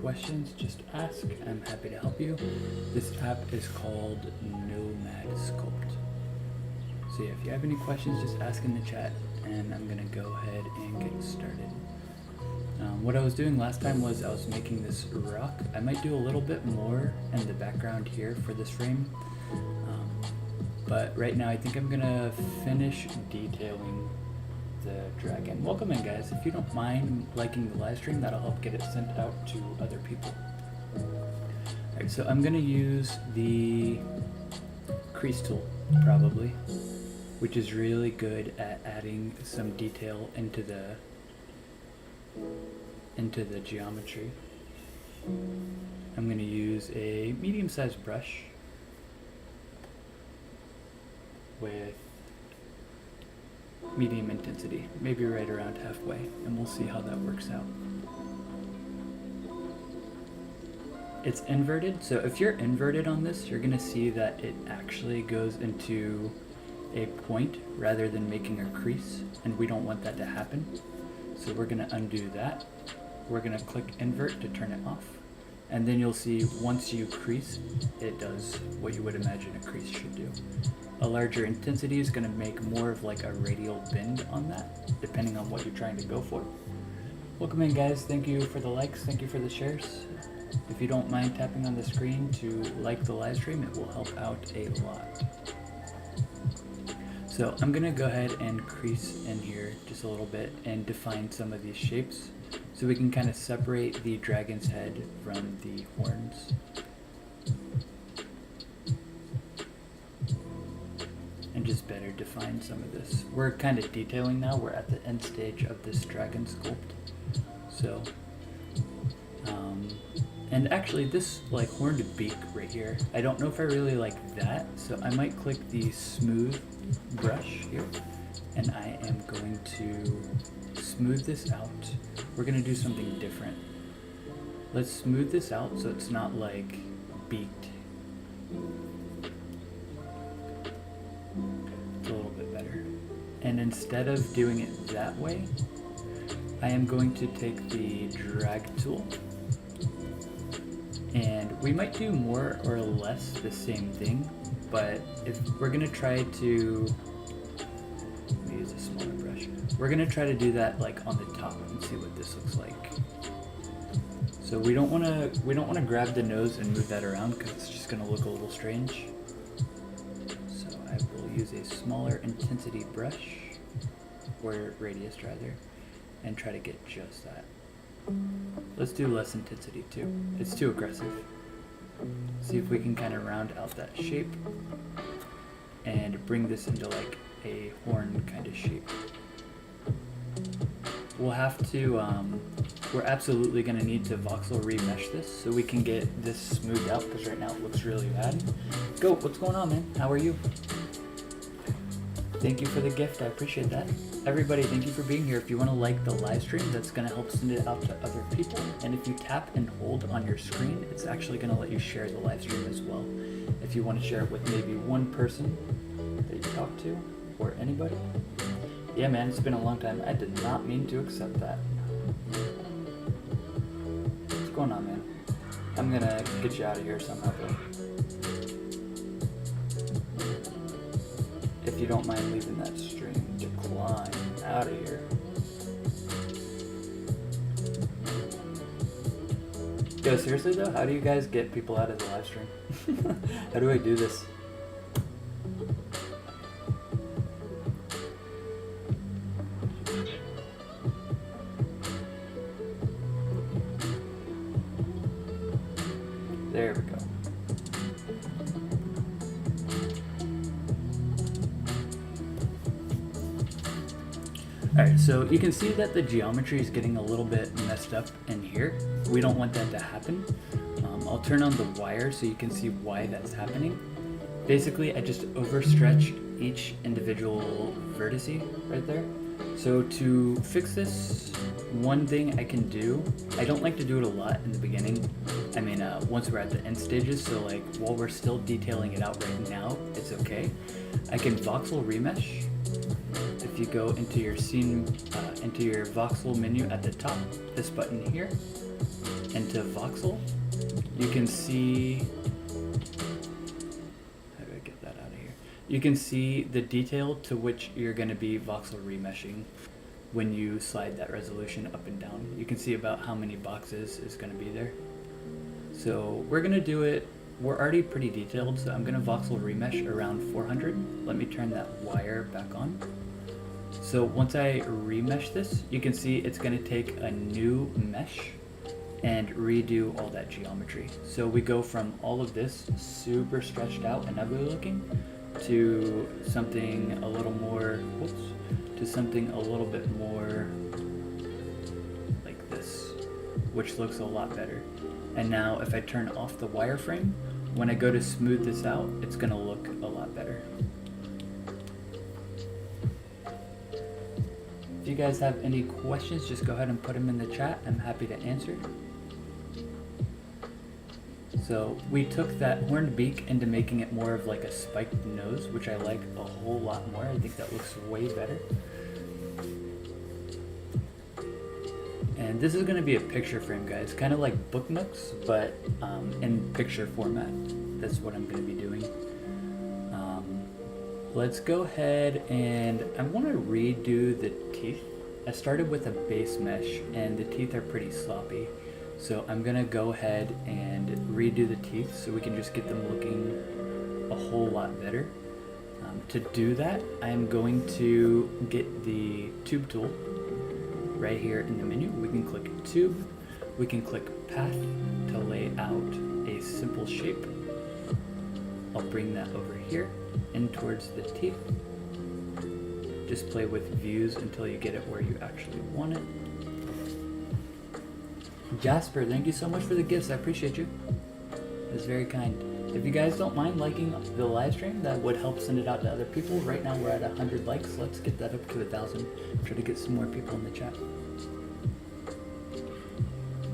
questions, just ask. I'm happy to help you. This app is called Nomad Sculpt. So yeah, if you have any questions, just ask in the chat, and I'm gonna go ahead and get started. What I was doing last time was I was making this rock. I might do a little bit more in the background here for this frame, but right now I think I'm gonna finish detailing the dragon. Welcome in, guys. If you don't mind liking the live stream, that'll help get it sent out to other people. Alright, so I'm gonna use the crease tool, probably, which is really good at adding some detail into the geometry. I'm going to use a medium-sized brush with medium intensity, maybe right around halfway, and we'll see how that works out. It's inverted, so if you're inverted on this, you're going to see that it actually goes into a point rather than making a crease, and we don't want that to happen. So we're going to undo that. We're going to click invert to turn it off. And then you'll see once you crease, it does what you would imagine a crease should do. A larger intensity is going to make more of like a radial bend on that, depending on what you're trying to go for. Welcome in, guys. Thank you for the likes. Thank you for the shares. If you don't mind tapping on the screen to like the live stream, it will help out a lot. So I'm going to go ahead and crease in here just a little bit and define some of these shapes so we can kind of separate the dragon's head from the horns. And just better define some of this. We're kind of detailing now. We're at the end stage of this dragon sculpt. So, and actually this like horned beak right here, I don't know if I really like that, so I might click the smooth brush here, and I am going to smooth this out. We're going to do something different. Let's smooth this out so it's not like beaked. It's a little bit better. And instead of doing it that way, I am going to take the drag tool, and we might do more or less the same thing, but if we're going to try to, let me use a smaller brush, we're going to try to do that like on the top and see what this looks like. So we don't want to grab the nose and move that around because it's just going to look a little strange. So I will use a smaller intensity brush, or radius rather, and try to get just that. Let's do less intensity too. It's too aggressive. See if we can kind of round out that shape and bring this into like a horn kind of shape. We'll have to, we're absolutely going to need to voxel remesh this so we can get this smoothed out, because right now it looks really bad. Goat, what's going on, man? How are you? Thank you for the gift, I appreciate that. Everybody, thank you for being here. If you want to like the live stream, that's going to help send it out to other people. And if you tap and hold on your screen, it's actually going to let you share the live stream as well. If you want to share it with maybe one person that you talk to, or anybody. Yeah, man, it's been a long time. I did not mean to accept that. What's going on, man? I'm going to get you out of here somehow, though. If you don't mind leaving that stream, decline out of here. Yo, seriously though, how do you guys get people out of the live stream? How do I do this? There we go. Alright, so you can see that the geometry is getting a little bit messed up in here. We don't want that to happen. I'll turn on the wire so you can see why that's happening. Basically, I just overstretch each individual vertice right there. So to fix this, one thing I can do, I don't like to do it a lot in the beginning. I mean, once we're at the end stages, so like while we're still detailing it out right now, it's okay. I can voxel remesh. If you go into your scene, into your voxel menu at the top, this button here, into voxel, you can see, how do I get that out of here? You can see the detail to which you're going to be voxel remeshing when you slide that resolution up and down. You can see about how many boxes is going to be there. So we're going to do it, we're already pretty detailed, so I'm going to voxel remesh around 400. Let me turn that wire back on. So once I remesh this, you can see it's going to take a new mesh and redo all that geometry. So we go from all of this super stretched out and ugly looking to something a little more, to something a little bit more like this, which looks a lot better. And now if I turn off the wireframe, when I go to smooth this out, it's gonna look a lot better. If you guys have any questions, just go ahead and put them in the chat. I'm happy to answer. So we took that horned beak into making it more of like a spiked nose, which I like a whole lot more. I think that looks way better. And this is going to be a picture frame, guys, kind of like book nooks, but in picture format. That's what I'm going to be doing. Let's go ahead and I want to redo the teeth. I started with a base mesh and the teeth are pretty sloppy. So I'm going to go ahead and redo the teeth so we can just get them looking a whole lot better. To do that, I'm going to get the tube tool right here in the menu. We can click tube, we can click path to lay out a simple shape. I'll bring that over here in towards the teeth. Just play with views until you get it where you actually want it. Jasper, thank you so much for the gifts. I appreciate you. It's very kind. If you guys don't mind liking the live stream, that would help send it out to other people. Right now we're at 100 likes. Let's get that up to 1,000. Try to get some more people in the chat.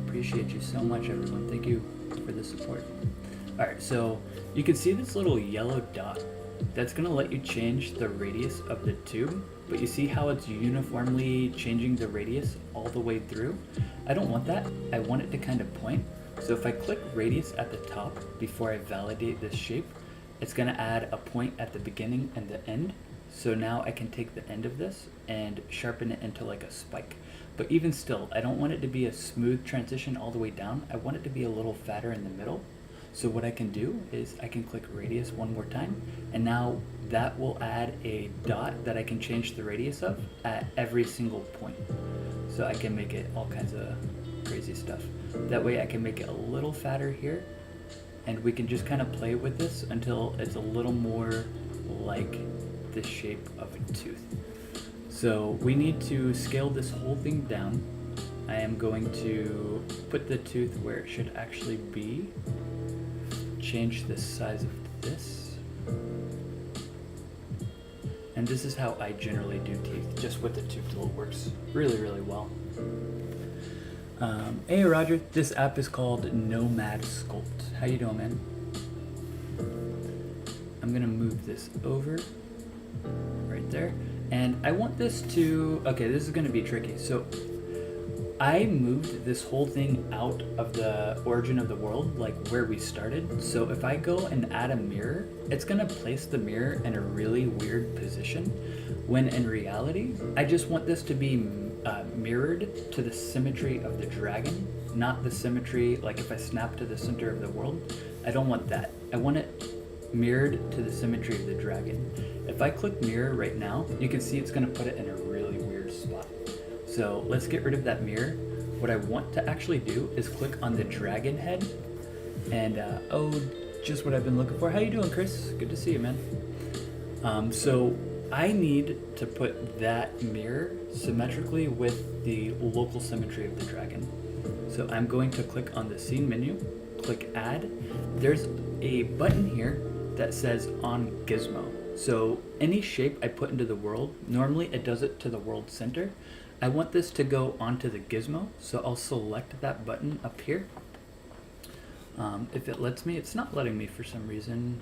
Appreciate you so much, everyone. Thank you for the support. All right, so you can see this little yellow dot. That's gonna let you change the radius of the tube, but you see how it's uniformly changing the radius all the way through? I don't want that. I want it to kind of point. So if I click radius at the top before I validate this shape, it's gonna add a point at the beginning and the end. So now I can take the end of this and sharpen it into like a spike. But even still, I don't want it to be a smooth transition all the way down. I want it to be a little fatter in the middle. So what I can do is I can click radius one more time, and now that will add a dot that I can change the radius of at every single point. So I can make it all kinds of crazy stuff. That way I can make it a little fatter here, and we can just kind of play with this until it's a little more like the shape of a tooth. So we need to scale this whole thing down. I am going to put the tooth where it should actually be. Change the size of this. And this is how I generally do teeth, just with the tube tool. It works really, really well. Hey Roger, this app is called Nomad Sculpt. How you doing, man? I'm gonna move this over right there. And I want this to, okay, this is gonna be tricky. So I moved this whole thing out of the origin of the world, like where we started. So if I go and add a mirror, it's gonna place the mirror in a really weird position, when in reality, I just want this to be mirrored to the symmetry of the dragon, not the symmetry, like if I snap to the center of the world, I don't want that. I want it mirrored to the symmetry of the dragon. If I click mirror right now, you can see it's gonna put it in a really weird spot. So let's get rid of that mirror. What I want to actually do is click on the dragon head and oh, just what I've been looking for. How you doing, Chris? Good to see you, man. So I need to put that mirror symmetrically with the local symmetry of the dragon. So I'm going to click on the scene menu, click add. There's a button here that says on gizmo. So any shape I put into the world, normally it does it to the world center. I want this to go onto the gizmo, so I'll select that button up here. If it lets me, it's not letting me for some reason.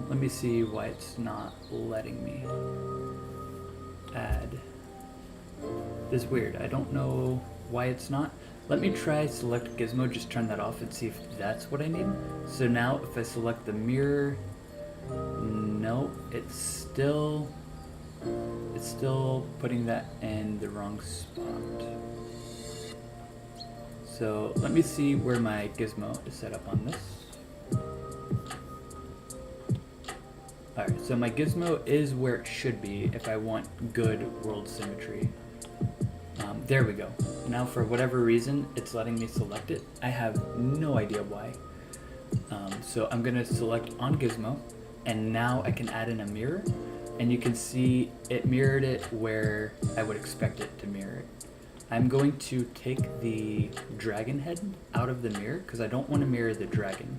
Let me see why it's not letting me add. This is weird, I don't know why it's not. Let me try select gizmo, just turn that off and see if that's what I need. So now if I select the mirror, no, it's still putting that in the wrong spot. So let me see where my gizmo is set up on this. Alright, so my gizmo is where it should be if I want good world symmetry. There we go. Now for whatever reason, it's letting me select it. I have no idea why. So I'm gonna select on gizmo, and now I can add in a mirror, and you can see it mirrored it where I would expect it to mirror it. I'm going to take the dragon head out of the mirror because I don't want to mirror the dragon.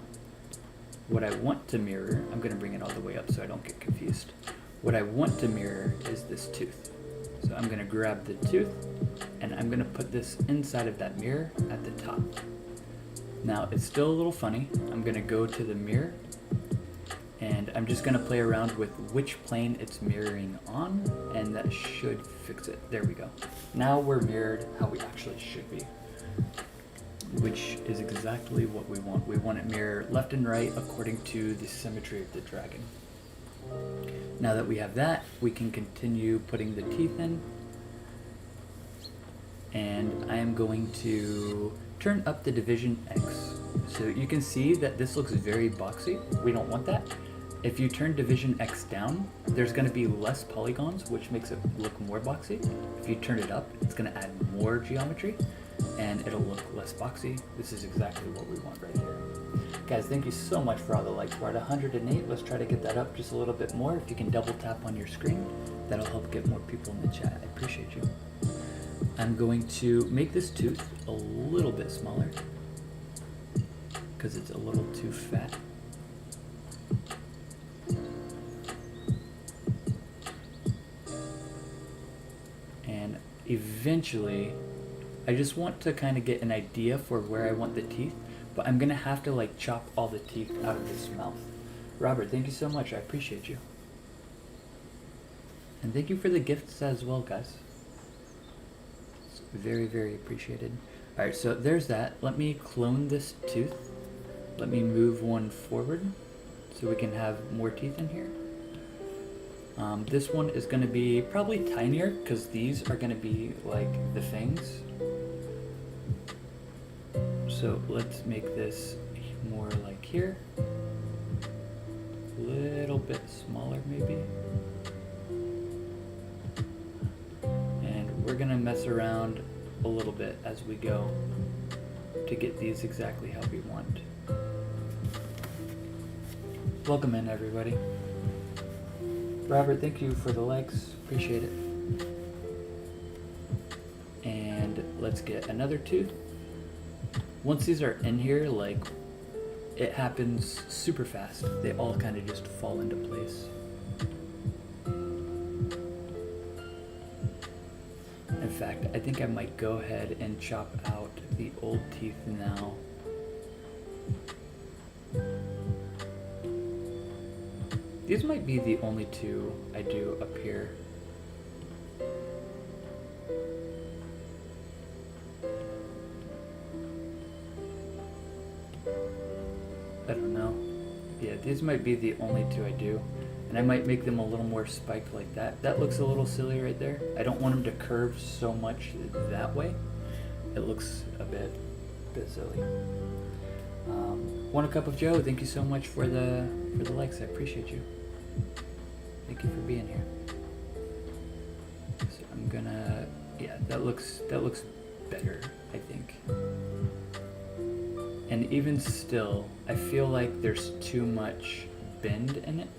What I want to mirror, I'm going to bring it all the way up so I don't get confused. What I want to mirror is this tooth. So I'm going to grab the tooth and I'm going to put this inside of that mirror at the top. Now it's still a little funny. I'm going to go to the mirror and I'm just going to play around with which plane it's mirroring on, and that should fix it. There we go. Now we're mirrored how we actually should be, which is exactly what we want. We want it mirrored left and right according to the symmetry of the dragon. Now that we have that, we can continue putting the teeth in, and I am going to turn up the division X. So you can see that this looks very boxy. We don't want that. If you turn division X down, there's going to be less polygons, which makes it look more boxy. If you turn it up, it's going to add more geometry, and it'll look less boxy. This is exactly what we want right here. Guys, thank you so much for all the likes. We're at 108. Let's try to get that up just a little bit more. If you can double tap on your screen, that'll help get more people in the chat. I appreciate you. I'm going to make this tooth a little bit smaller because it's a little too fat. And eventually, I just want to kind of get an idea for where I want the teeth, but I'm gonna have to like chop all the teeth out of this mouth. Robert, thank you so much. I appreciate you. And thank you for the gifts as well, guys. It's very, very appreciated. All right, so there's that. Let me clone this tooth. Let me move one forward so we can have more teeth in here. This one is going to be probably tinier because these are going to be like the fangs. So let's make this more like here. A little bit smaller maybe. And we're going to mess around a little bit as we go to get these exactly how we want. Welcome in, everybody. Robert, thank you for the likes. Appreciate it. And let's get another tooth. Once these are in here, like, it happens super fast. They all kind of just fall into place. In fact, I think I might go ahead and chop out the old teeth now. These might be the only two I do up here. I don't know. Yeah, these might be the only two I do. And I might make them a little more spiked like that. That looks a little silly right there. I don't want them to curve so much that way. It looks a bit silly. Want a cup of Joe? Thank you so much for the likes. I appreciate you. Thank you for being here. So I'm gonna, yeah, that looks better, I think. And even still, I feel like there's too much bend in it.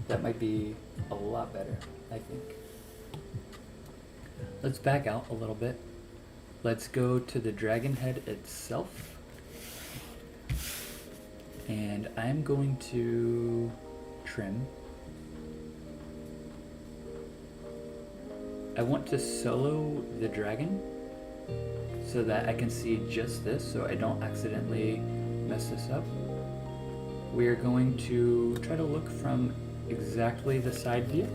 That might be a lot better, I think. Let's back out a little bit. Let's go to the dragon head itself. And I'm going to trim. I want to solo the dragon so that I can see just this, so I don't accidentally mess this up. We are going to try to look from exactly the side view,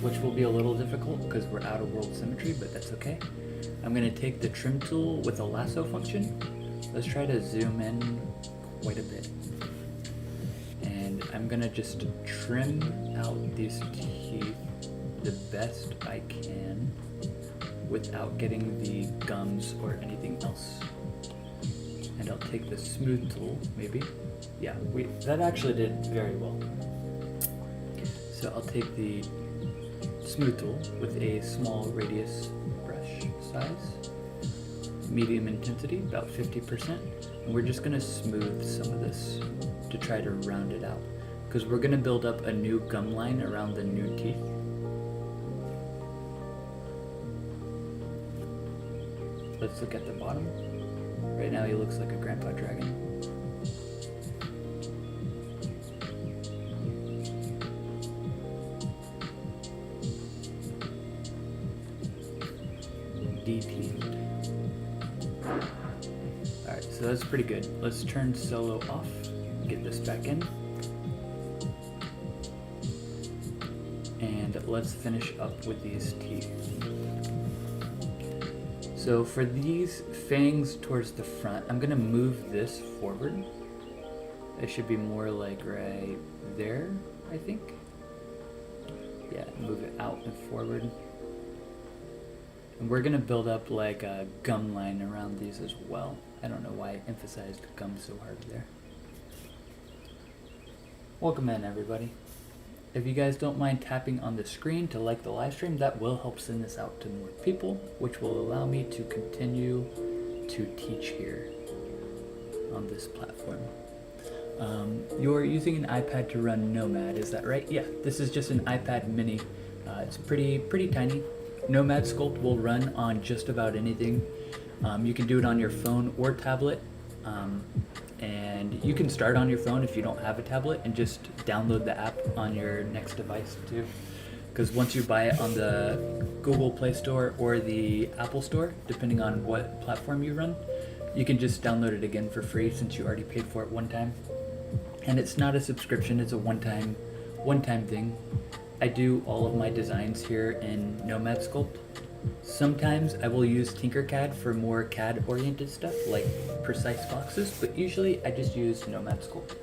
which will be a little difficult because we're out of world symmetry, but that's okay. I'm gonna take the trim tool with a lasso function. Let's try to zoom in quite a bit. And I'm gonna just trim out these teeth the best I can without getting the gums or anything else. And I'll take the smooth tool, maybe. Yeah, that actually did very well. So I'll take the smooth tool with a small radius brush size, medium intensity, about 50%, and we're just gonna smooth some of this to try to round it out, because we're gonna build up a new gum line around the new teeth. Let's look at the bottom. Right now he looks like a grandpa dragon. De-teethed. Alright, so that's pretty good. Let's turn solo off, get this back in. And let's finish up with these teeth. So for these fangs towards the front, I'm gonna move this forward. It should be more like right there, I think. Yeah, move it out and forward. And we're gonna build up like a gum line around these as well. I don't know why I emphasized gum so hard there. Welcome in, everybody. If you guys don't mind tapping on the screen to like the live stream, that will help send this out to more people, which will allow me to continue to teach here on this platform. You're using an iPad to run Nomad, is that right? Yeah, this is just an iPad mini. It's pretty tiny. Nomad Sculpt will run on just about anything. You can do it on your phone or tablet. And you can start on your phone if you don't have a tablet and just download the app on your next device too. Because once you buy it on the Google Play Store or the Apple Store, depending on what platform you run, you can just download it again for free since you already paid for it one time. And it's not a subscription, it's a one-time thing. I do all of my designs here in Nomad Sculpt. Sometimes I will use Tinkercad for more CAD-oriented stuff, like precise boxes, but usually I just use Nomad Sculpt.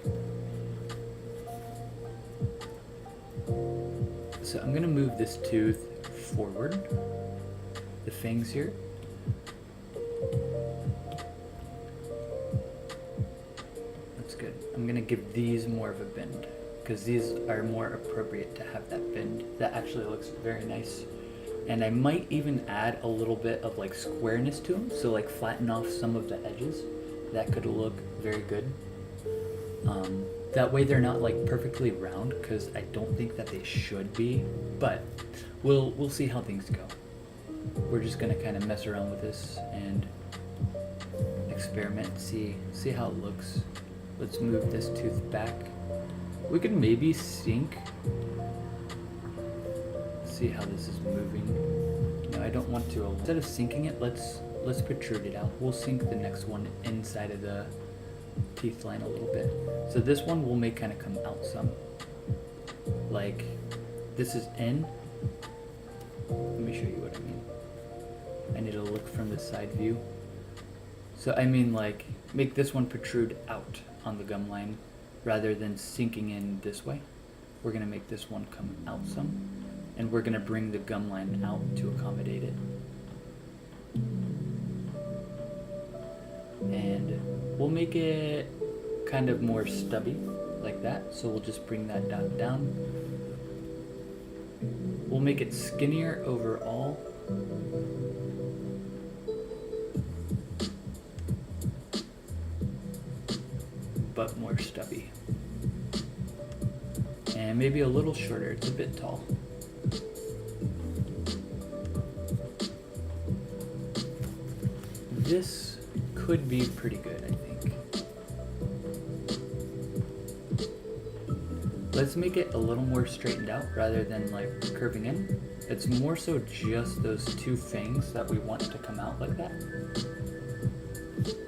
So I'm gonna move this tooth forward, the fangs here. That's good. I'm gonna give these more of a bend, because these are more appropriate to have that bend. That actually looks very nice. And I might even add a little bit of like squareness to them, so like flatten off some of the edges. That could look very good. That way they're not like perfectly round, because I don't think that they should be, but we'll see how things go. We're just gonna kind of mess around with this and experiment, see how it looks. Let's move this tooth back. We could maybe sync. See how this is moving. No, I don't want to. Instead of syncing it, let's protrude it out. We'll sync the next one inside of the teeth line a little bit. So this one will make kind of come out some. Like this is in. Let me show you what I mean. I need to look from the side view. So I mean like make this one protrude out on the gum line rather than sinking in this way. We're gonna make this one come out some. And we're going to bring the gum line out to accommodate it. And we'll make it kind of more stubby, like that. So we'll just bring that down. We'll make it skinnier overall. But more stubby. And maybe a little shorter, it's a bit tall. This could be pretty good, I think. Let's make it a little more straightened out rather than like curving in. It's more so just those two fangs that we want to come out like that.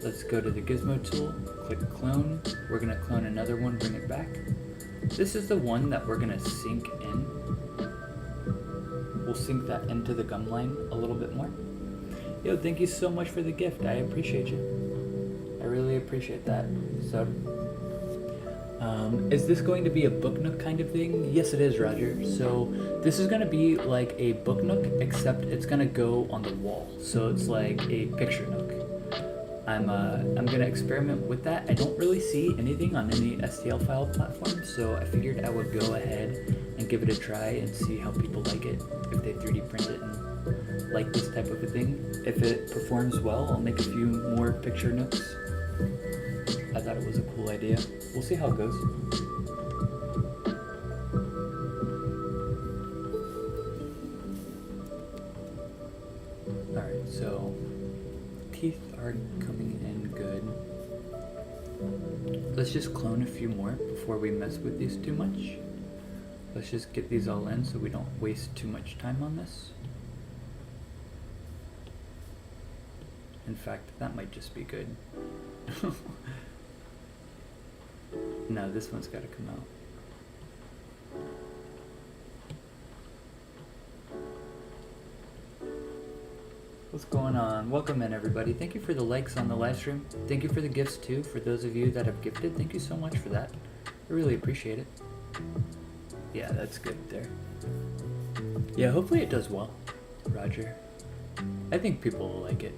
Let's go to the gizmo tool, click clone. We're gonna clone another one, bring it back. This is the one that we're gonna sink in. We'll sink that into the gum line a little bit more. Yo, thank you so much for the gift. I appreciate you. I really appreciate that. So, is this going to be a book nook kind of thing? Yes, it is, Roger. So this is going to be like a book nook, except it's going to go on the wall. So it's like a picture nook. I'm going to experiment with that. I don't really see anything on any STL file platform, so I figured I would go ahead and give it a try and see how people like it, if they 3D print it and like this type of a thing. If it performs well, I'll make a few more picture nooks. I thought it was a cool idea. We'll see how it goes. Alright, so teeth are coming in good. Let's just clone a few more before we mess with these too much. Let's just get these all in so we don't waste too much time on this. In fact, that might just be good. No, this one's got to come out. What's going on? Welcome in, everybody. Thank you for the likes on the live stream. Thank you for the gifts too. For those of you that have gifted, thank you so much for that. I really appreciate it. Yeah, that's good there. Yeah, hopefully it does well, Roger. I think people will like it.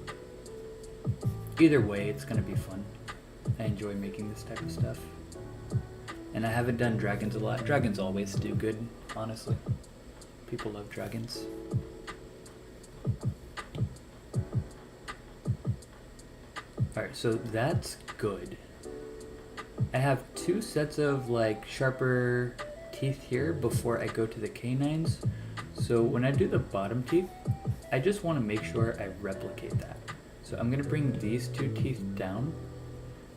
Either way, it's gonna be fun. I enjoy making this type of stuff. And I haven't done dragons a lot. Dragons always do good, honestly. People love dragons. Alright, so that's good. I have 2 sets of like sharper teeth here before I go to the canines. So when I do the bottom teeth, I just want to make sure I replicate that. So I'm going to bring these 2 teeth down.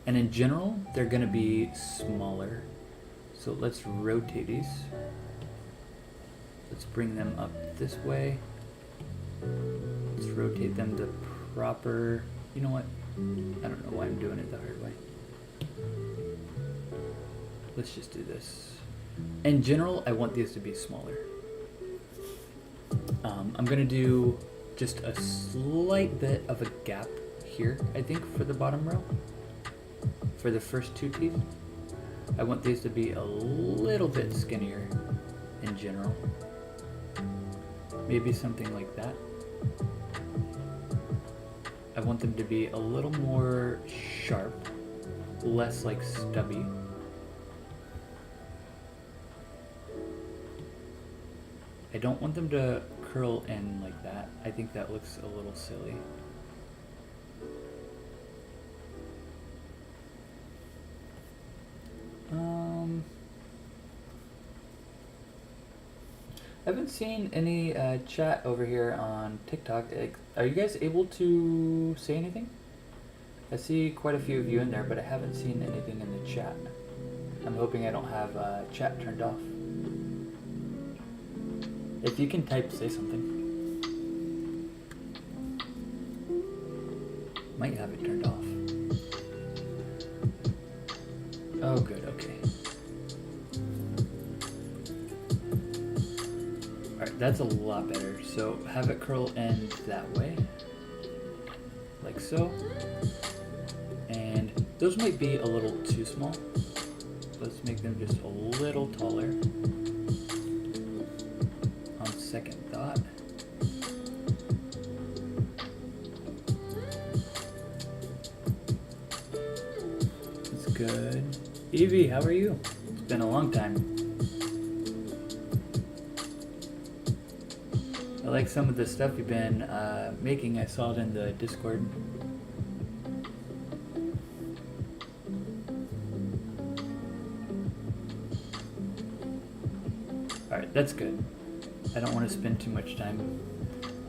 And in general, they're going to be smaller. So let's rotate these. Let's bring them up this way. Let's rotate them to proper... You know what? I don't know why I'm doing it the hard way. Let's just do this. In general, I want these to be smaller. I'm going to do just a slight bit of a gap here, I think, for the bottom row. For the first 2 teeth. I want these to be a little bit skinnier in general. Maybe something like that. I want them to be a little more sharp, less like stubby. I don't want them to curl in like that. I think that looks a little silly. I haven't seen any chat over here on TikTok. Are you guys able to say anything? I see quite a few of you in there, but I haven't seen anything in the chat. I'm hoping I don't have chat turned off. If you can type, say something. Might have it turned off. Oh, good, okay. Alright, that's a lot better. So have it curl in that way. Like so. And those might be a little too small. Let's make them just a little taller. On second thought. That's good. Evie, how are you? It's been a long time. I like some of the stuff you've been making. I saw it in the Discord. Alright, that's good. I don't want to spend too much time.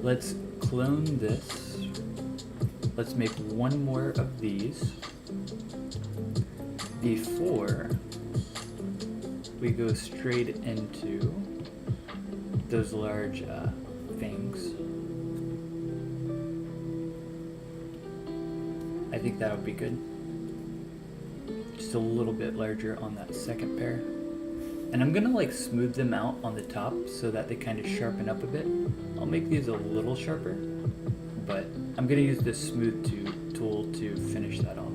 Let's clone this. Let's make one more of these before we go straight into those large things. I think that'll be good. Just a little bit larger on that second pair. And I'm gonna like smooth them out on the top so that they kind of sharpen up a bit. I'll make these a little sharper. but I'm gonna use this smooth tool to finish that off.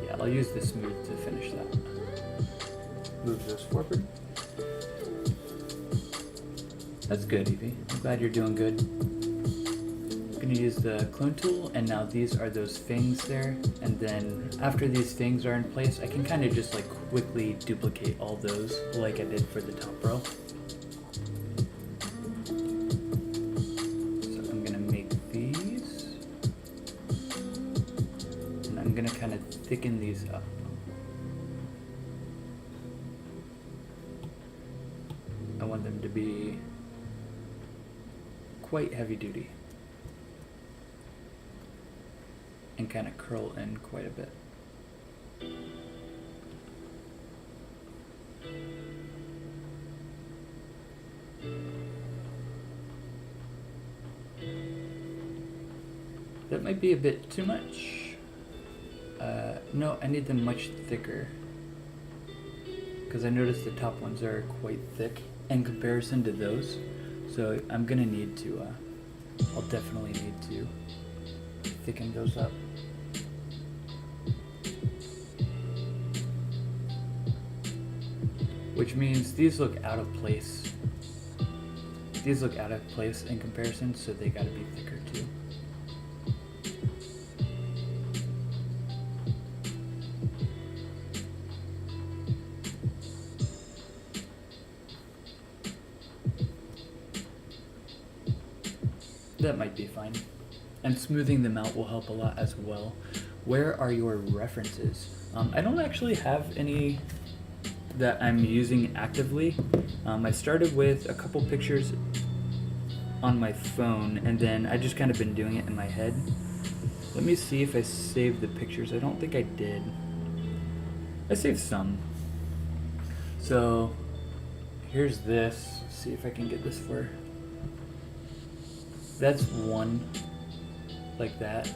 Yeah, I'll use the smooth to finish that. Move those forward. That's good, Evie. I'm glad you're doing good. I'm gonna use the clone tool, and now these are those fangs there, and then after these fangs are in place, I can kind of just like quickly duplicate all those like I did for the top row. So I'm gonna make these, and I'm gonna kind of thicken these up. I want them to be quite heavy duty and kind of curl in quite a bit. That might be a bit too much. No, I need them much thicker because I noticed the top ones are quite thick in comparison to those. So I'm gonna need to, I'll definitely need to thicken those up. Which means these look out of place. These look out of place in comparison, so they gotta be thicker too. That might be fine. And smoothing them out will help a lot as well. Where are your references? I don't actually have any that I'm using actively. I started with a couple pictures on my phone, and then I just kind of been doing it in my head. Let me see if I saved the pictures. I don't think I did. I saved some. So here's this. Let's see if I can get this for. That's one, like that.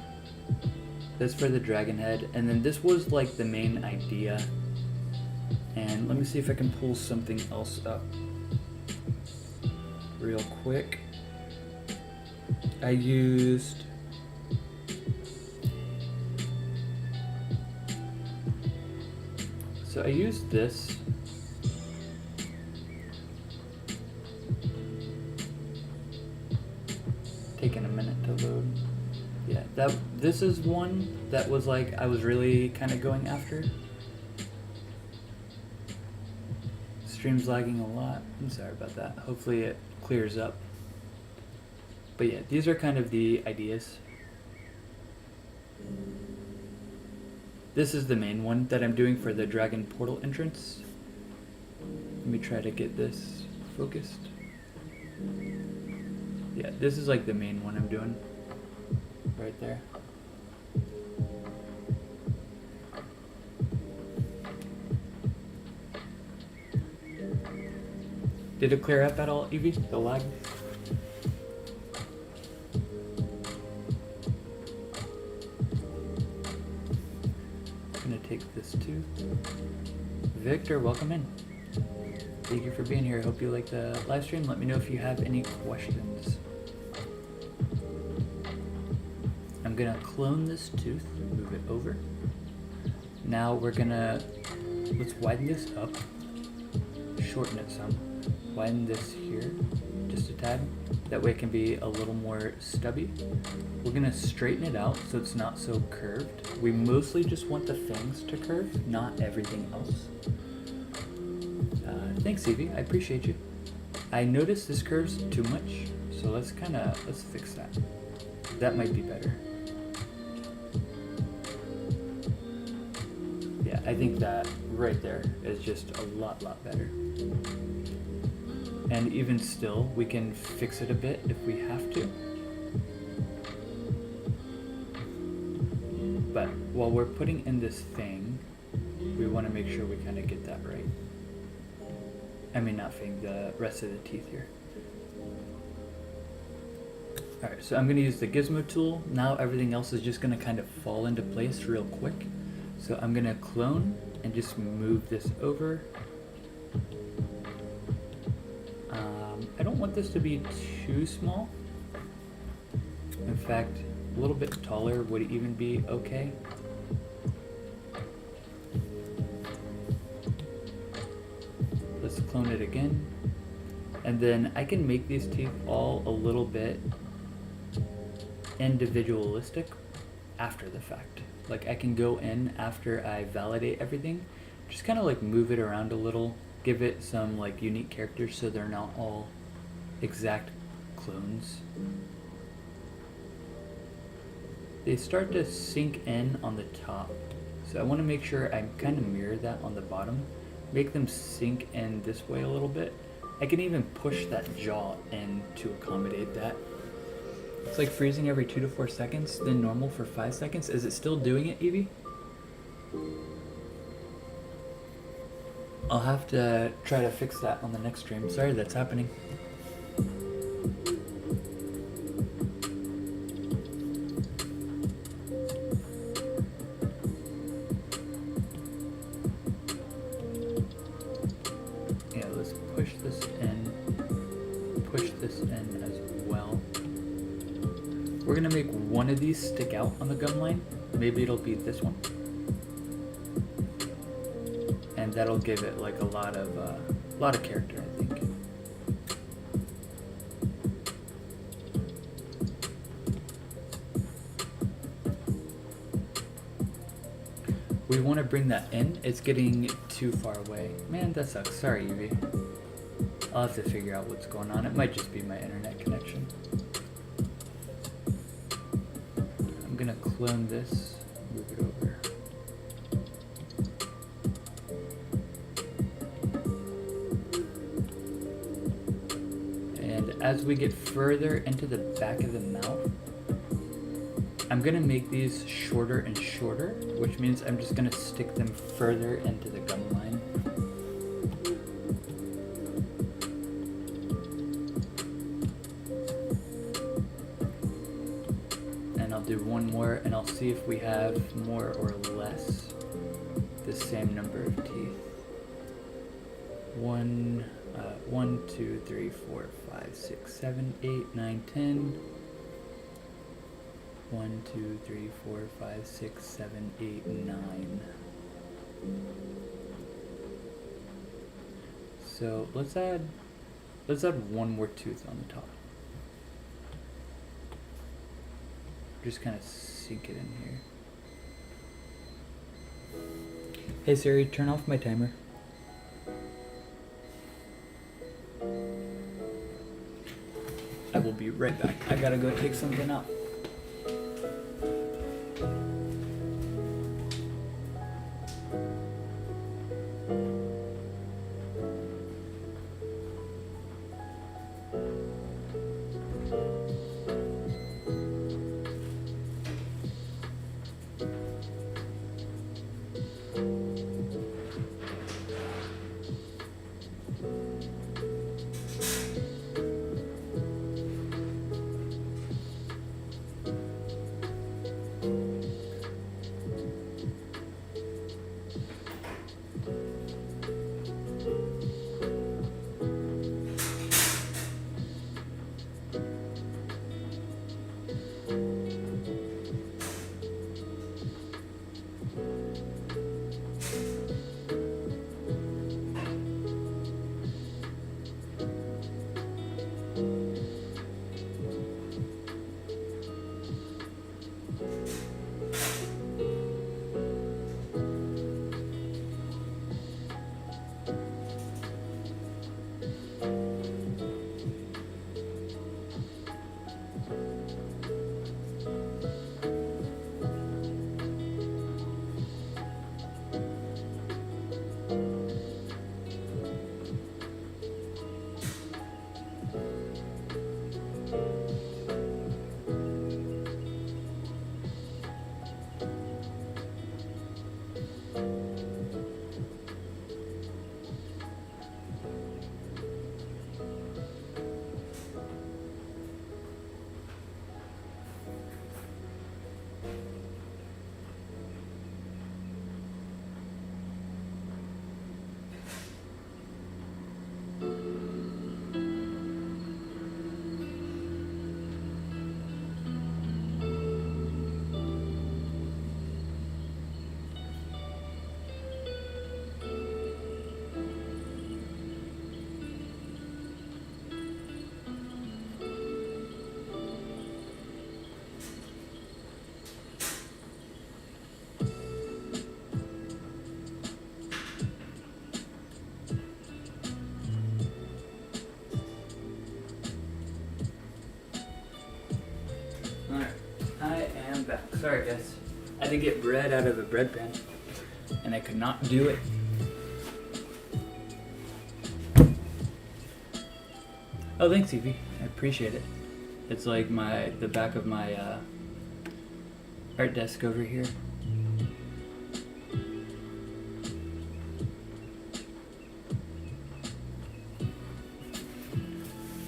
That's for the dragon head, and then this was like the main idea. And let me see if I can pull something else up real quick. I used this. Taking a minute to load. Yeah, this is one that was like I was really kind of going after. Stream's lagging a lot. I'm sorry about that. Hopefully it clears up. But yeah, these are kind of the ideas. This is the main one that I'm doing for the dragon portal entrance. Let me try to get this focused. Yeah, this is like the main one I'm doing. Right there. Did it clear up at all, Evie? The lag? I'm gonna take this too. Victor, welcome in. Thank you for being here. I hope you like the live stream. Let me know if you have any questions. I'm gonna clone this tooth, move it over. Now we're gonna, let's widen this up, shorten it some. Widen this here, just a tad. That way it can be a little more stubby. We're gonna straighten it out so it's not so curved. We mostly just want the fangs to curve, not everything else. Thanks, Evie, I appreciate you. I noticed this curves too much, so let's fix that. That might be better. Yeah, I think that right there is just a lot better. And even still, we can fix it a bit if we have to. But while we're putting in this thing, we want to make sure we kind of get that right. I mean, not fang, the rest of the teeth here. Alright, so I'm going to use the gizmo tool. Now everything else is just going to kind of fall into place real quick. So I'm going to clone and just move this over. I don't want this to be too small. In fact, a little bit taller would even be okay. Let's clone it again. And then I can make these teeth all a little bit individualistic after the fact. Like I can go in after I validate everything, just kind of like move it around a little, give it some like unique characters so they're not all exact clones. They start to sink in on the top, so I want to make sure I kind of mirror that on the bottom, make them sink in this way a little bit. I can even push that jaw in to accommodate that. It's like freezing every 2 to 4 seconds, then normal for 5 seconds. Is it still doing it, Evie? I'll have to try to fix that on the next stream. Sorry that's happening. Yeah, let's push this in as well. We're gonna make one of these stick out on the gum line. Maybe it'll be this one. And that'll give it like a lot of character, I think. We want to bring that in. It's getting too far away. Man, that sucks. Sorry, Evie. I'll have to figure out what's going on. It might just be my internet connection. I'm gonna clone this, move it over. And as we get further into the back of the mouth, I'm gonna make these shorter and shorter, which means I'm just gonna stick them further into the gum line. And I'll do one more, and I'll see if we have more or less the same number of teeth. 1, 2, 3, 4, 5, 6, 7, 8, 9, 10. 1, 2, 3, 4, 5, 6, 7, 8, 9. So let's add one more tooth on the top. Just kind of sink it in here. Hey Siri, turn off my timer. I will be right back. I gotta go take something out. sorry guys. I had to get bread out of a bread pan, and I could not do it. Oh, thanks, Evie. I appreciate it. It's like the back of my art desk over here.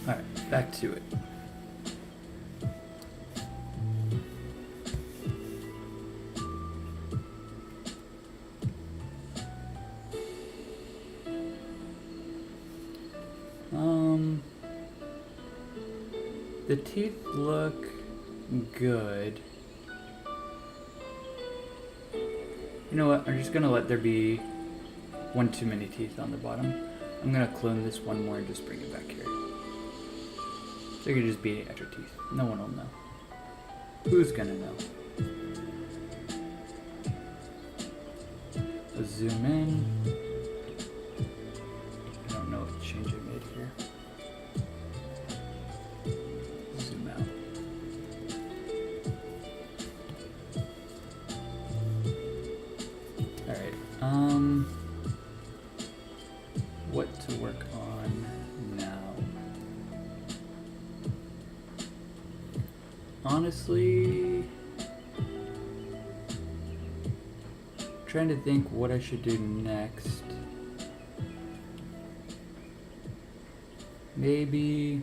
All right, back to it. The teeth look good. You know what? I'm just gonna let there be one too many teeth on the bottom. I'm gonna clone this one more and just bring it back here. So it could just be extra teeth. No one will know. Who's gonna know? Let's zoom in. I don't know what change I made here. Zoom out. Alright, what to work on now? Honestly, trying to think what I should do next. Maybe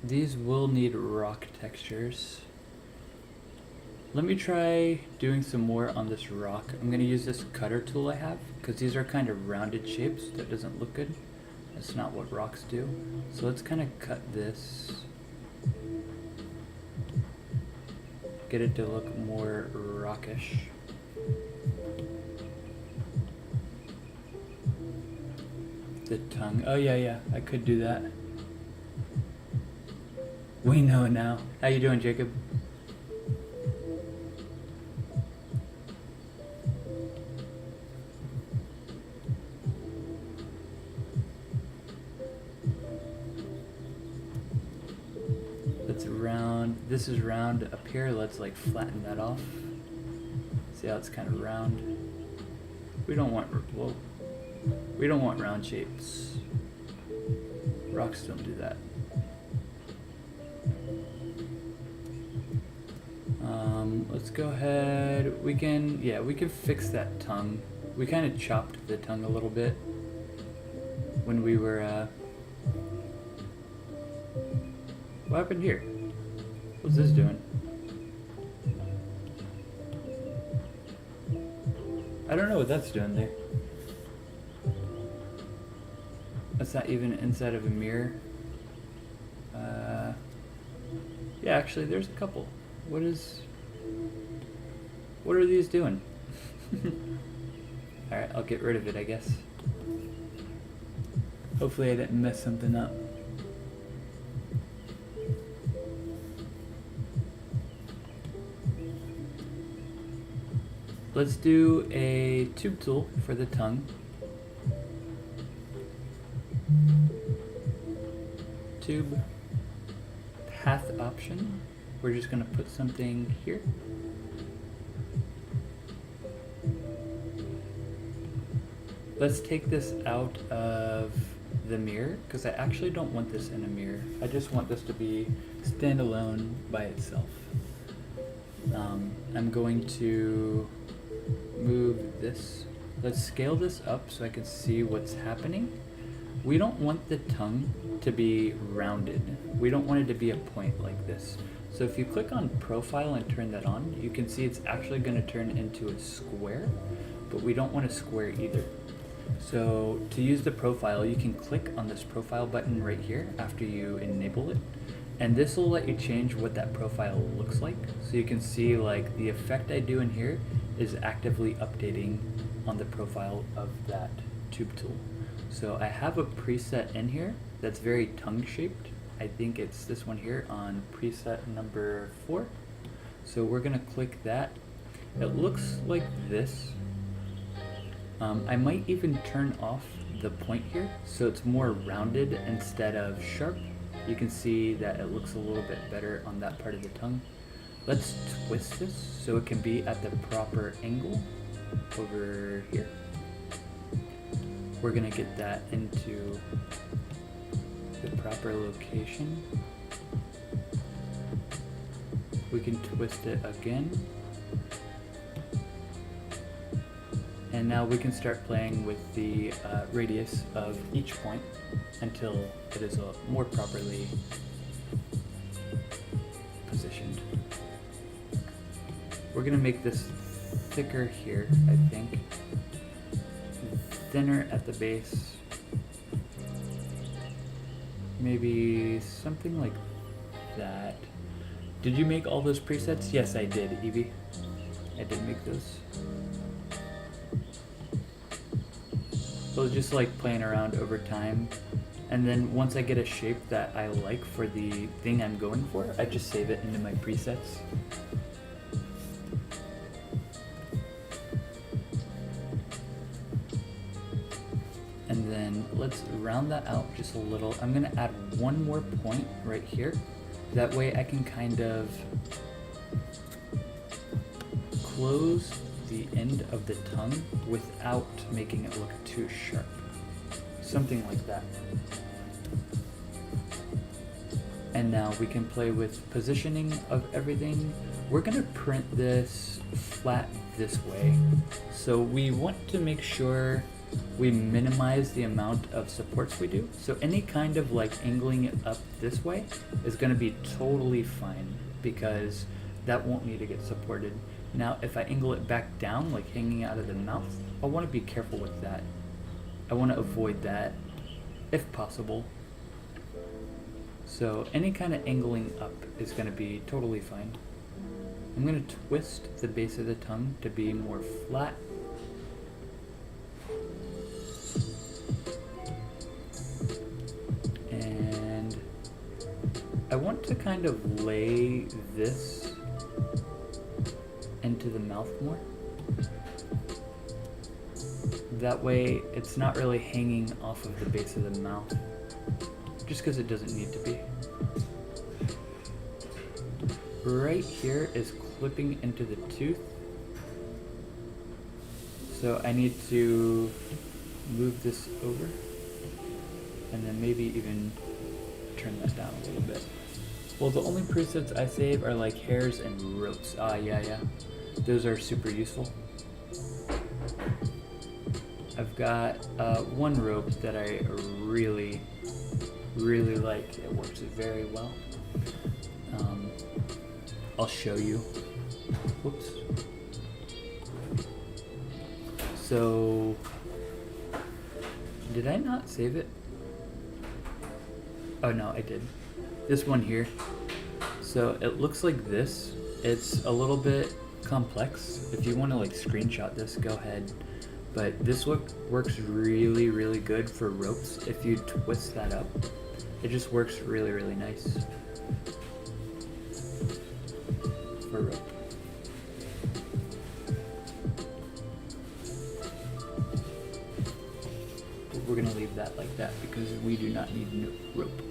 these will need rock textures. Let me try doing some more on this rock. I'm gonna use this cutter tool I have because these are kind of rounded shapes. That doesn't look good. That's not what rocks do. So let's kind of cut this. Get it to look more rockish. The tongue. Oh yeah, I could do that. We know now. How you doing, Jacob? Let's round. This is round up here. Let's like flatten that off. See how it's kind of round. We don't want. Whoa. We don't want round shapes. Rocks don't do that. Let's go ahead. We can fix that tongue. We kind of chopped the tongue a little bit when we were. What happened here? What's this doing? I don't know what that's doing there. That's not even inside of a mirror. Yeah, actually, there's a couple. What are these doing? Alright, I'll get rid of it, I guess. Hopefully I didn't mess something up. Let's do a tube tool for the tongue. Tube path option. We're just going to put something here. Let's take this out of the mirror because I actually don't want this in a mirror. I just want this to be standalone by itself. I'm going to move this. Let's scale this up so I can see what's happening. We don't want the tongue to be rounded. We don't want it to be a point like this. So if you click on profile and turn that on, you can see it's actually going to turn into a square, but we don't want a square either. So to use the profile, you can click on this profile button right here after you enable it. And this will let you change what that profile looks like. So you can see like the effect I do in here is actively updating on the profile of that tube tool. So I have a preset in here that's very tongue shaped. I think it's this one here on preset number 4. So we're gonna click that. It looks like this. I might even turn off the point here so it's more rounded instead of sharp. You can see that it looks a little bit better on that part of the tongue. Let's twist this so it can be at the proper angle over here. We're gonna get that into the proper location. We can twist it again. And now we can start playing with the radius of each point until it is more properly positioned. We're gonna make this thicker here, I think. Thinner at the base. Maybe something like that. Did you make all those presets? Yes, I did, Evie. I did make those. So just like playing around over time. And then once I get a shape that I like for the thing I'm going for, I just save it into my presets. And then let's round that out just a little. I'm gonna add one more point right here. That way I can kind of close the end of the tongue without making it look too sharp. Something like that. And now we can play with positioning of everything. We're gonna print this flat this way. So we want to make sure we minimize the amount of supports we do. So any kind of like angling it up this way is gonna be totally fine because that won't need to get supported. Now if I angle it back down, like hanging out of the mouth, I wanna be careful with that. I wanna avoid that if possible. So any kind of angling up is gonna be totally fine. I'm gonna twist the base of the tongue to be more flat. And I want to kind of lay this into the mouth more. That way it's not really hanging off of the base of the mouth, just because it doesn't need to be. Right here is clipping into the tooth. So I need to move this over and then maybe even turn that down a little bit. Well, the only presets I save are like hairs and ropes. Ah, yeah. Those are super useful. I've got one rope that I really like. It works very well. I'll show you. Whoops. So, did I not save it? Oh no, I did. This one here. So it looks like this. It's a little bit complex. If you want to like screenshot this, go ahead. But this works really good for ropes. If you twist that up, it just works really nice for rope. But we're gonna leave that like that because we do not need no rope.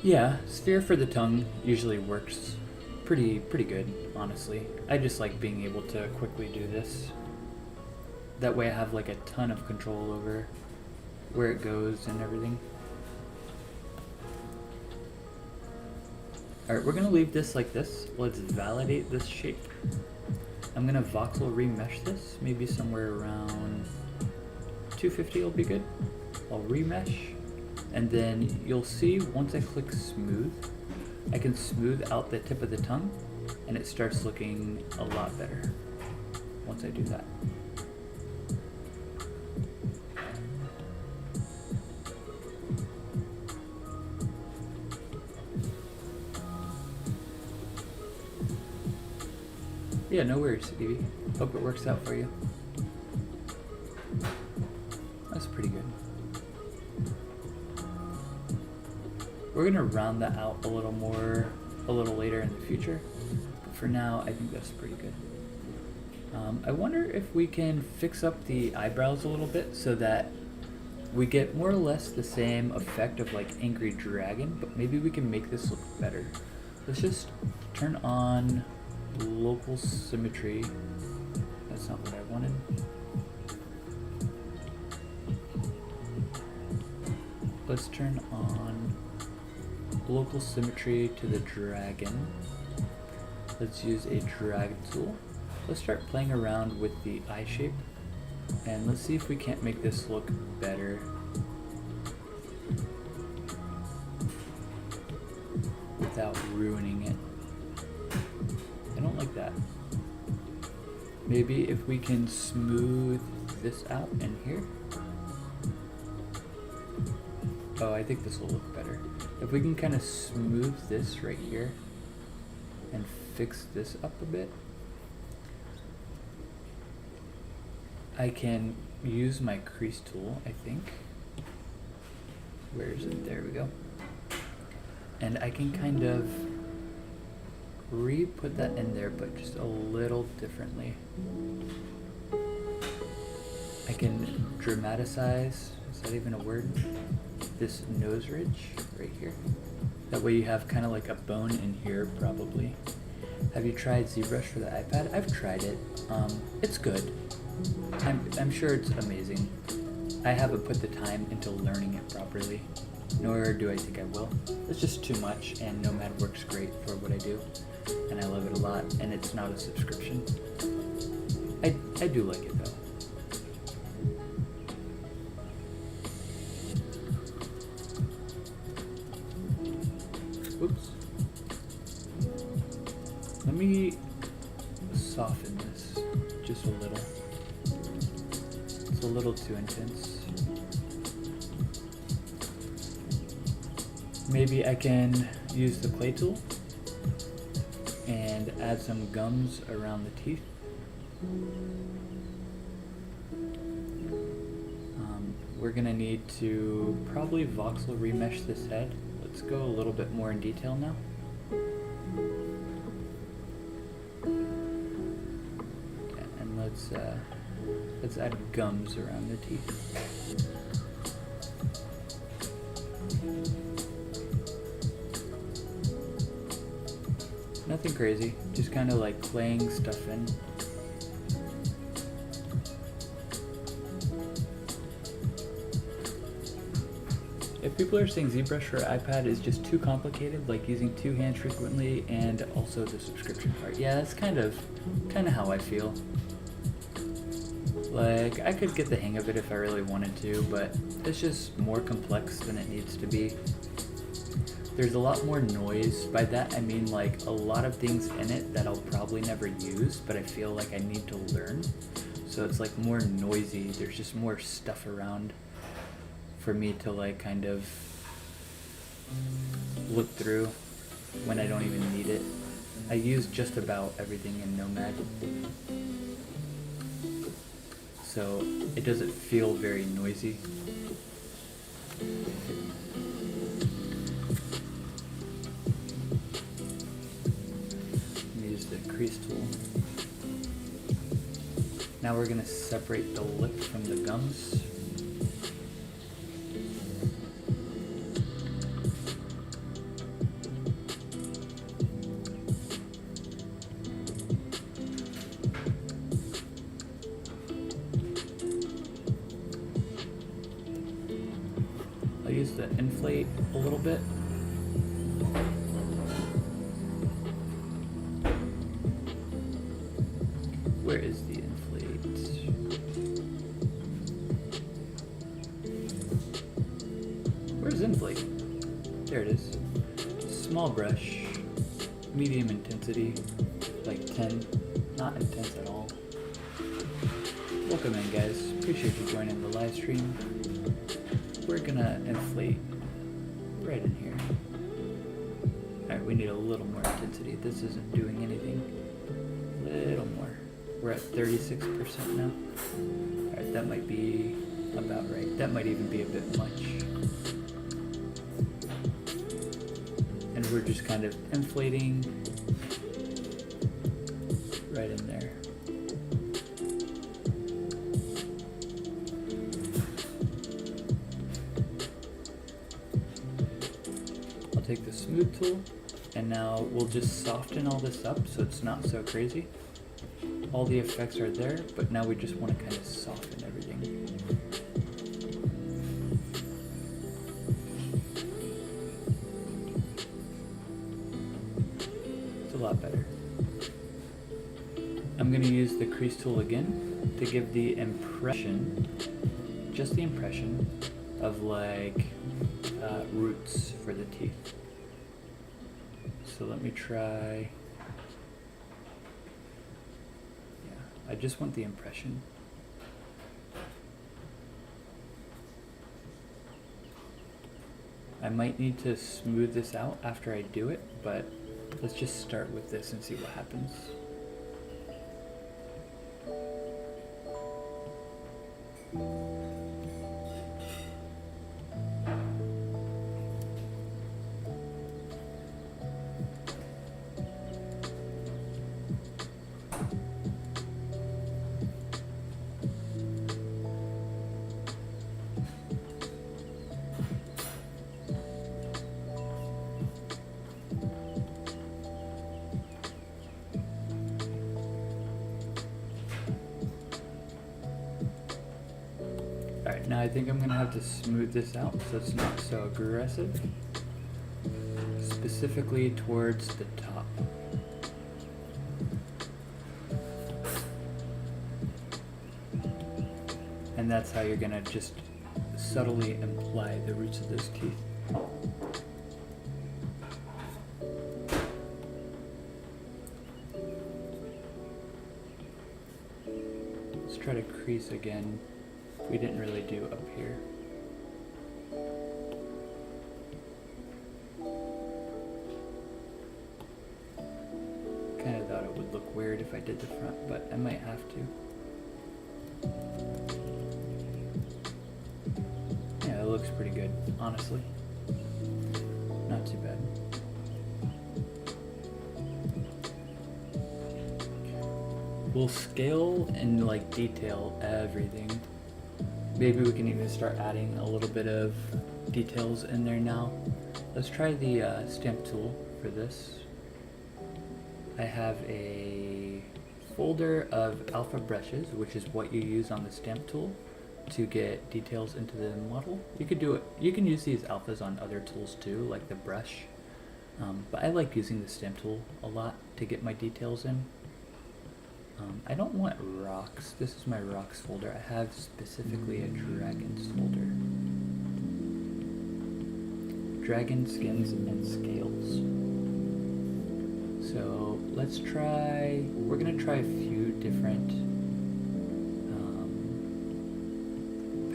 Yeah, sphere for the tongue usually works pretty good, honestly. I just like being able to quickly do this. That way I have like a ton of control over where it goes and everything. Alright, we're gonna leave this like this. Let's validate this shape. I'm gonna voxel remesh this, maybe somewhere around 250 will be good. I'll remesh, and then you'll see once I click smooth, I can smooth out the tip of the tongue, and it starts looking a lot better once I do that. Yeah, no worries, Evie. Hope it works out for you. That's pretty good. We're gonna round that out a little more a little later in the future, but for now I think that's pretty good. I wonder if we can fix up the eyebrows a little bit so that We get more or less the same effect of like Angry Dragon, but maybe we can make this look better. Let's just turn on local symmetry. That's not what I wanted. Let's turn on local symmetry to the dragon. Let's use a drag tool. Let's start playing around with the eye shape, and let's see if we can't make this look better. Without ruining it. I don't like that. Maybe if we can smooth this out in here. Oh, I think this will look better. If we can kind of smooth this right here and fix this up a bit, I can use my crease tool, I think. Where is it? There we go. And I can kind of re-put that in there, but just a little differently. I can dramatize, is that even a word? This nose ridge right here. That way you have kind of like a bone in here, probably. Have you tried ZBrush for the iPad? I've tried it. It's good. I'm sure it's amazing. I haven't put the time into learning it properly, nor do I think I will. It's just too much, and Nomad works great for what I do, and I love it a lot, and it's not a subscription. I do like it though. Oops. Let me soften this just a little. It's a little too intense. Maybe I can use the clay tool and add some gums around the teeth. We're gonna need to probably voxel remesh this head. Let's go a little bit more in detail now. Okay, and let's add gums around the teeth. Nothing crazy, just kind of like playing stuff in. If people are saying ZBrush for iPad is just too complicated, like using two hands frequently and also the subscription part, yeah, that's kind of how I feel. Like, I could get the hang of it if I really wanted to, but it's just more complex than it needs to be. There's a lot more noise. By that I mean like a lot of things in it that I'll probably never use, but I feel like I need to learn. So it's like more noisy. There's just more stuff around for me to like kind of look through when I don't even need it. I use just about everything in Nomad, so it doesn't feel very noisy. Use the crease tool. Now we're going to separate the lip from the gums. I'll use the inflate a little bit. Where is the inflate? Where's inflate? There it is. Small brush, medium intensity, like 10, not intense at all. Welcome in, guys. Appreciate you joining the live stream. We're gonna inflate right in here. Alright, we need a little more intensity. This isn't doing anything. A little more. We're at 36% now. Alright, that might be about right. That might even be a bit much. And we're just kind of inflating right in there. smooth tool, and now we'll just soften all this up so it's not so crazy. All the effects are there, but now we just want to kind of soften everything. It's a lot better. I'm going to use the crease tool again to give the impression, just the impression, of like roots for the teeth. So let me try. I just want the impression. I might need to smooth this out after I do it, but let's just start with this and see what happens. Alright, now I think I'm going to have to smooth this out so it's not so aggressive, specifically towards the top. And that's how you're going to just subtly imply the roots of those teeth. Let's try to crease again. We didn't really do up here. Kind of thought it would look weird if I did the front, but I might have to. Yeah, it looks pretty good, honestly. Not too bad. We'll scale and like detail everything. Maybe we can even start adding a little bit of details in there now. Let's try the stamp tool for this. I have a folder of alpha brushes, which is what you use on the stamp tool to get details into the model. You could do it. You can use these alphas on other tools too, like the brush. But I like using the stamp tool a lot to get my details in. I don't want rocks. This is my rocks folder. I have specifically a dragons folder. Dragon skins and scales. So let's try, we're gonna try a few different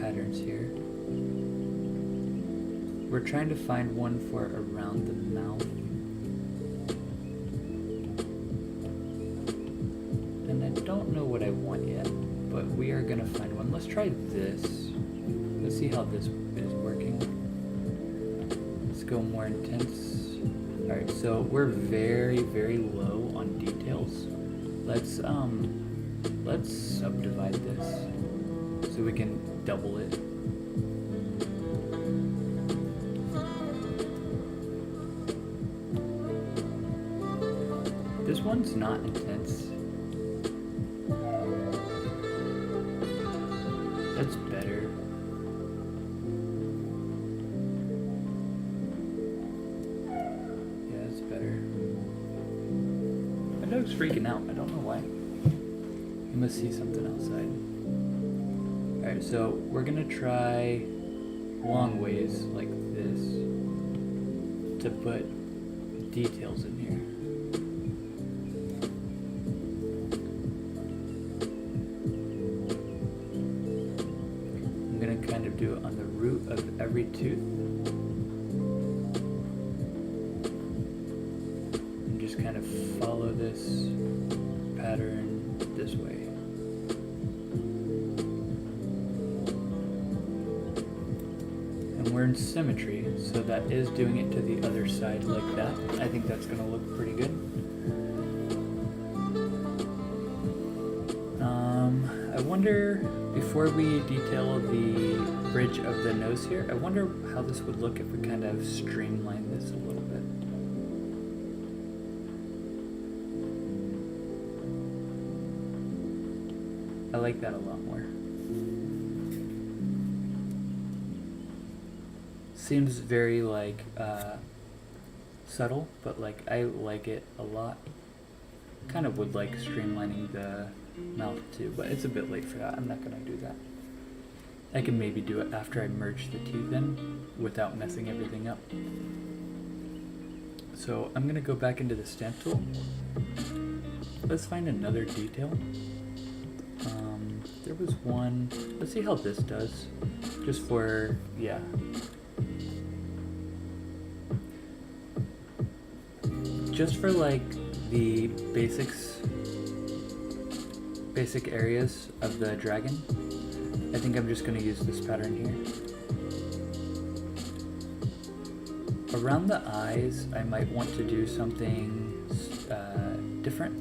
patterns here. We're trying to find one for around the mouth. Don't know what I want yet, but we are gonna find one. Let's try this. Let's see how this is working. Let's go more intense. Alright, so we're very, very low on details. Let's subdivide this so we can double it. This one's not intense. That's better. Yeah, that's better. My dog's freaking out. I don't know why. He must see something outside. Alright, so we're gonna try long ways like this to put details in here. Do it on the root of every tooth and just kind of follow this pattern this way. And we're in symmetry, so that is doing it to the other side like that. I think that's going to look pretty good. I wonder, before we detail the bridge of the nose here, I wonder how this would look if we kind of streamline this a little bit. I like that a lot more. Seems very like subtle, but like I like it a lot. Kind of would like streamlining the mouth too, but it's a bit late for that. I'm not gonna do that. I can maybe do it after I merge the teeth in without messing everything up. So I'm gonna go back into the stamp tool. Let's find another detail. There was one. Let's see how this does. Just for, yeah. Just for like the basic areas of the dragon, I think I'm just going to use this pattern here. Around the eyes, I might want to do something different.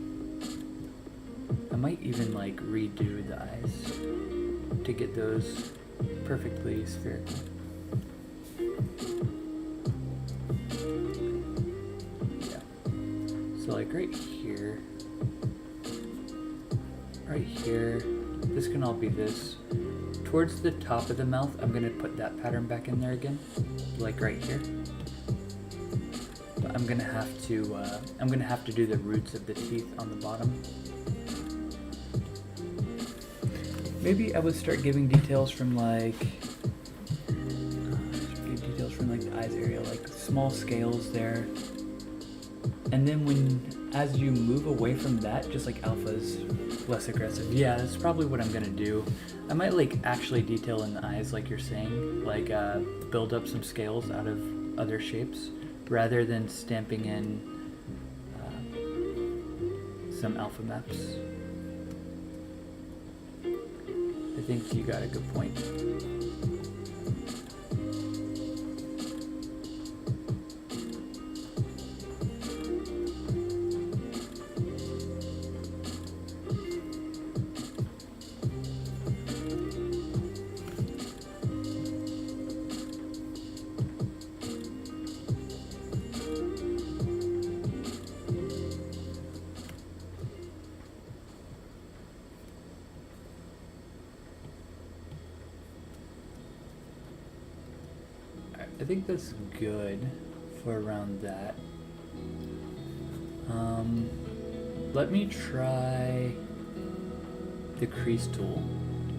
I might even like redo the eyes to get those perfectly spherical. Yeah. So like right here, this can all be this. Towards the top of the mouth, I'm gonna put that pattern back in there again, like right here. But I'm gonna have to do the roots of the teeth on the bottom. Maybe I would start giving details from like the eyes area, like small scales there. And then as you move away from that, just like alpha's less aggressive. Yeah, that's probably what I'm gonna do. I might like actually detail in the eyes like you're saying, like build up some scales out of other shapes rather than stamping in some alpha maps. I think you got a good point. I think that's good for around that. Let me try the crease tool.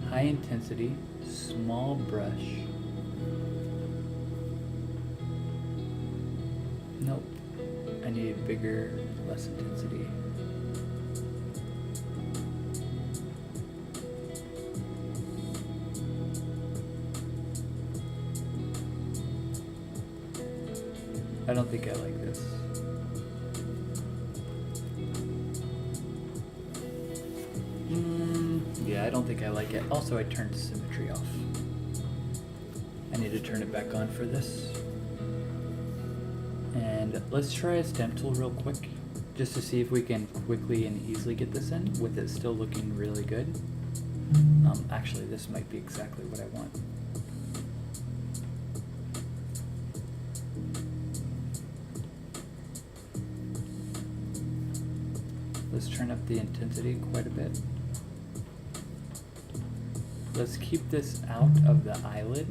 High intensity, small brush. Nope. I need bigger, less intensity. I don't think I like this. Yeah, I don't think I like it. Also, I turned symmetry off. I need to turn it back on for this. And let's try a stamp tool real quick, just to see if we can quickly and easily get this in with it still looking really good. Actually, this might be exactly what I want. Let's turn up the intensity quite a bit. Let's keep this out of the eyelid,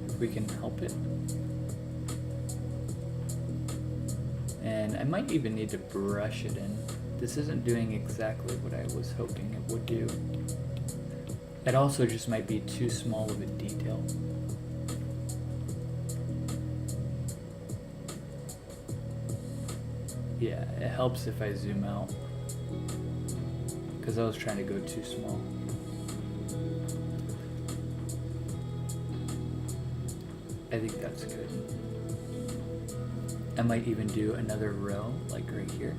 if we can help it. And I might even need to brush it in. This isn't doing exactly what I was hoping it would do. It also just might be too small of a detail. Yeah, it helps if I zoom out, because I was trying to go too small. I think that's good. I might even do another row, like right here,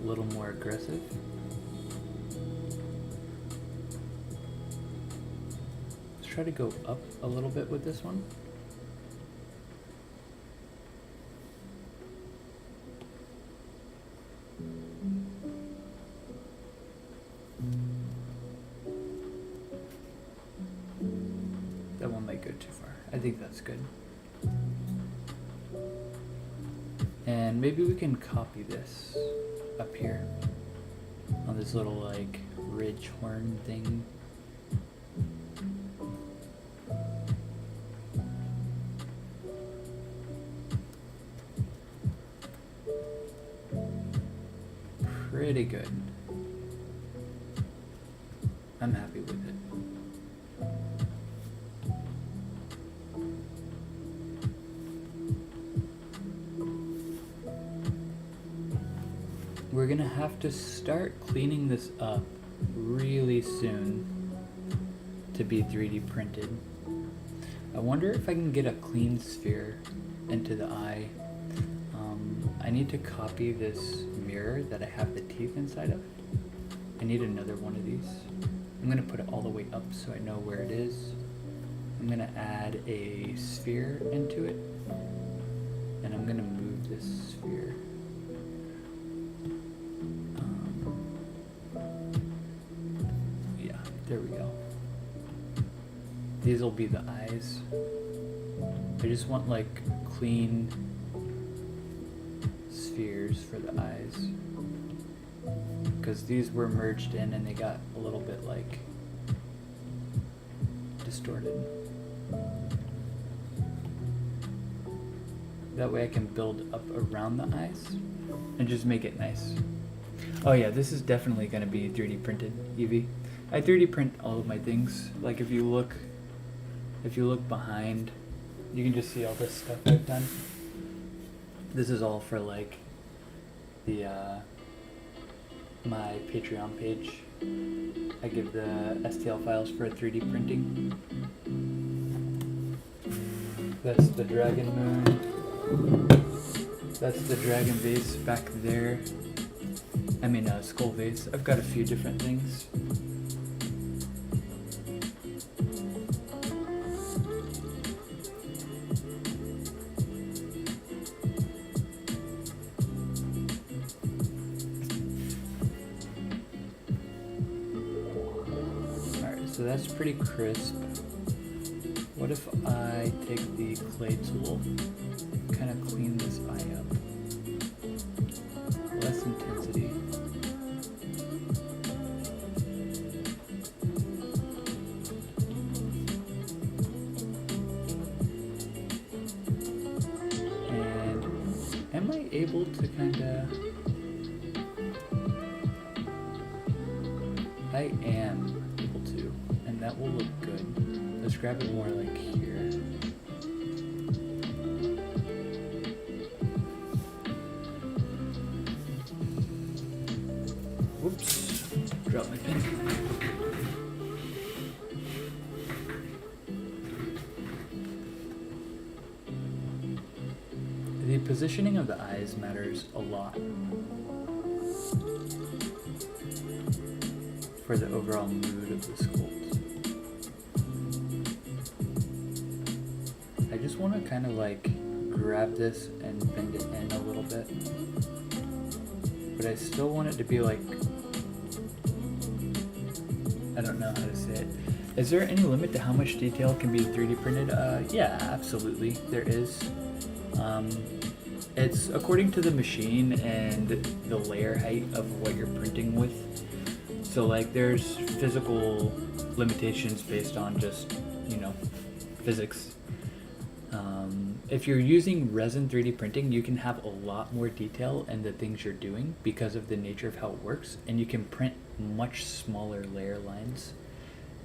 a little more aggressive. Let's try to go up a little bit with this one. That one might go too far. I think that's good. And maybe we can copy this up here. on this little like ridge horn thing. Pretty good. I'm happy with it. We're gonna have to start cleaning this up really soon to be 3D printed. I wonder if I can get a clean sphere into the eye. I need to copy this mirror that I have the teeth inside of. I need another one of these. I'm gonna put it all the way up so I know where it is. I'm gonna add a sphere into it, and I'm gonna move this sphere. Yeah, there we go. These will be the eyes. I just want like clean spheres for the eyes, because these were merged in and they got a little bit like distorted. That way I can build up around the eyes and just make it nice. Oh yeah, this is definitely going to be 3D printed, Evie. I 3D print all of my things. Like if you look behind, you can just see all this stuff I've done. This is all for like the my Patreon page. I give the STL files for 3D printing. That's the dragon moon. That's the dragon vase back there. I mean skull vase. I've got a few different things. So that's pretty crisp. What if I take the clay tool, kind of clean this eye up? Less intensity. And am I able to kind of... I am. That will look good. Let's grab it more like here. Whoops, dropped my pen. The positioning of the eyes matters a lot for the overall mood of the sculpt. I just want to kind of like grab this and bend it in a little bit, but I still want it to be like, I don't know how to say it. Is there any limit to how much detail can be 3D printed? Yeah, absolutely, there is. It's according to the machine and the layer height of what you're printing with. So like there's physical limitations based on just, you know, physics. If you're using resin 3D printing, you can have a lot more detail in the things you're doing because of the nature of how it works, and you can print much smaller layer lines.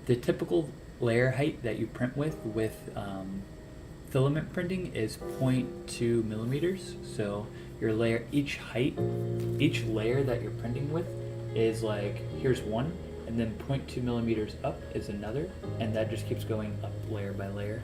The typical layer height that you print with filament printing is 0.2 millimeters. So your layer, each layer that you're printing with is like, here's one, and then 0.2 millimeters up is another, and that just keeps going up layer by layer.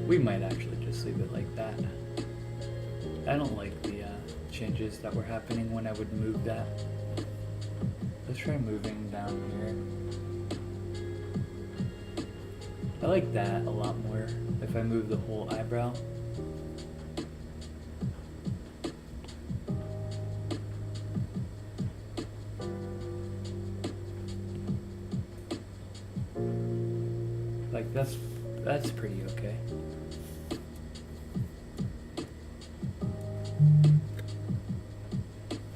We might actually just leave it like that. I don't like the changes that were happening when I would move that. Let's try moving down here. I like that a lot more if I move the whole eyebrow. like that's pretty okay.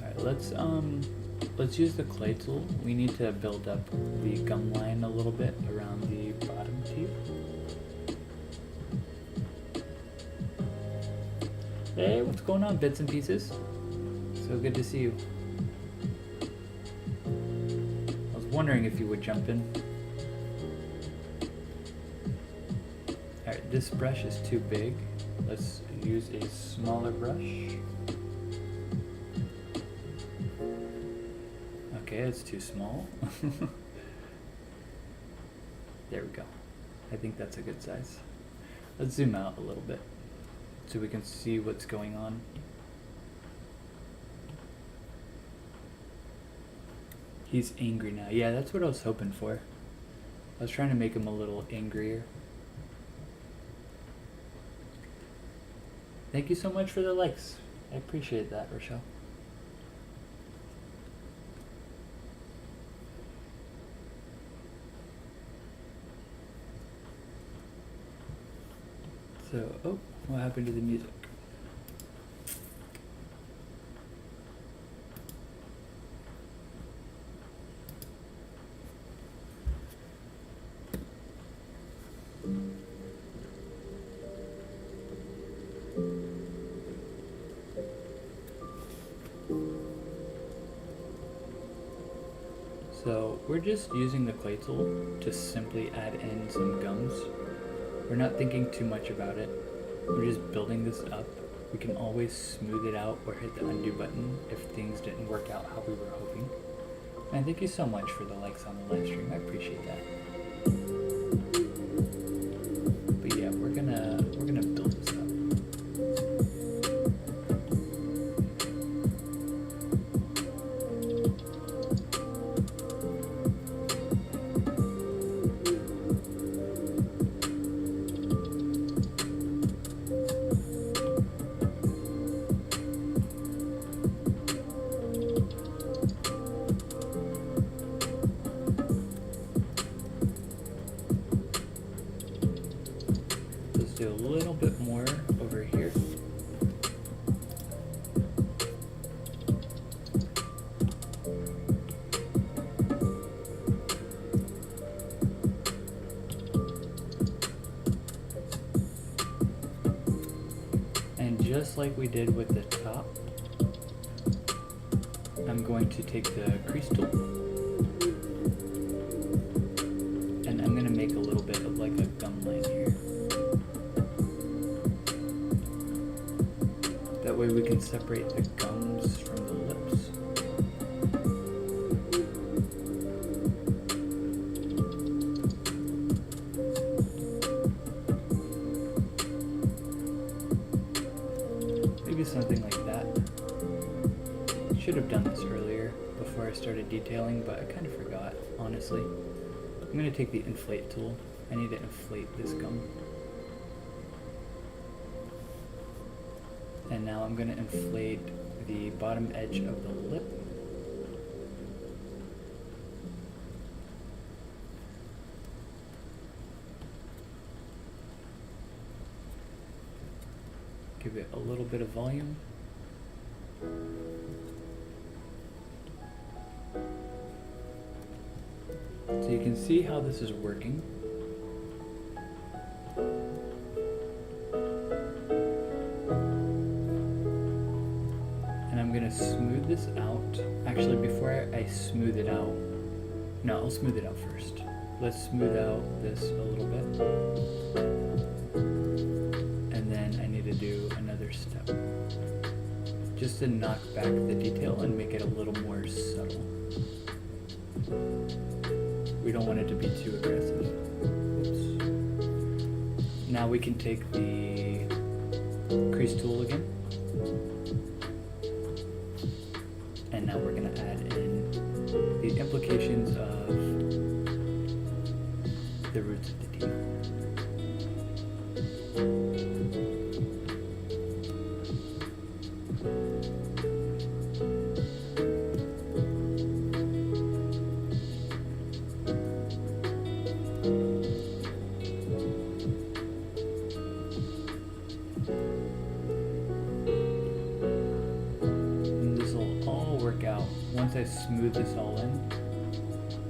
Alright, let's use the clay tool. We need to build up the gum line a little bit around the bottom teeth. Hey, what's going on, bits and pieces? So good to see you. I was wondering if you would jump in. Alright, this brush is too big. Let's use a smaller brush. Okay, it's too small. There we go. I think that's a good size. Let's zoom out a little bit so we can see what's going on. He's angry now. Yeah, that's what I was hoping for. I was trying to make him a little angrier. Thank you so much for the likes. I appreciate that, Rochelle. So, oh, what happened to the music? So we're just using the clay tool to simply add in some gums. We're not thinking too much about it. We're just building this up. We can always smooth it out or hit the undo button if things didn't work out how we were hoping. And thank you so much for the likes on the live stream. I appreciate that. But yeah, we're gonna build this up. Do a little bit more over here. And just like we did with the top, I'm going to take the crease tool and I'm going to make a little bit of like a gum line here. That way we can separate the gums from the lips. Maybe something like that. Should have done this earlier before I started detailing, but I kind of forgot, honestly. I'm going to take the inflate tool. I need to inflate this gum. And now I'm going to inflate the bottom edge of the lip. Give it a little bit of volume. So you can see how this is working. I'm gonna smooth this out. Actually, before I smooth it out, no, I'll smooth it out first. Let's smooth out this a little bit. And then I need to do another step. Just to knock back the detail and make it a little more subtle. We don't want it to be too aggressive. Oops. Now we can take the crease tool again. And now we're going to add in the implications of the roots of the teeth. once I smooth this all in,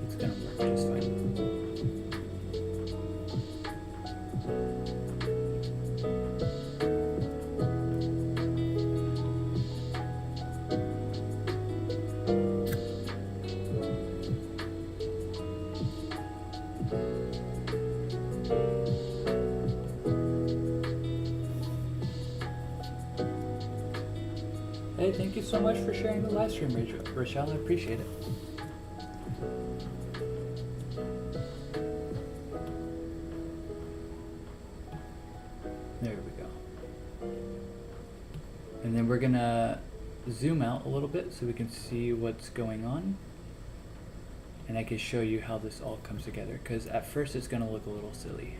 it's gonna work just fine. Hey, thank you so much for sharing the live stream, Rochelle. I appreciate it. There we go. And then we're gonna zoom out a little bit so we can see what's going on. And I can show you how this all comes together, because at first it's gonna look a little silly.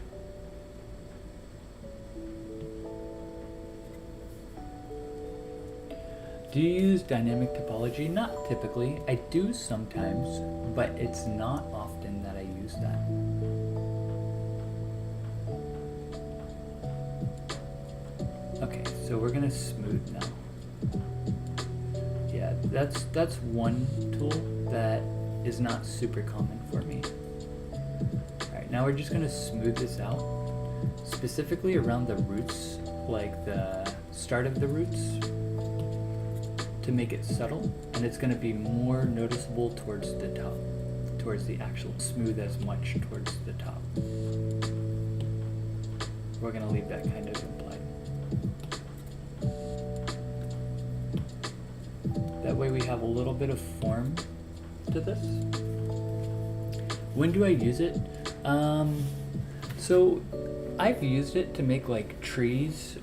Do you use dynamic topology? Not typically. I do sometimes, but it's not often that I use that. Okay, so we're gonna smooth now. Yeah, that's one tool that is not super common for me. Alright, now we're just gonna smooth this out, specifically around the roots, like the start of the roots, to make it subtle, and it's going to be more noticeable towards the top, towards the actual smooth as much towards the top. We're going to leave that kind of implied. That way we have a little bit of form to this. When do I use it? So I've used it to make like trees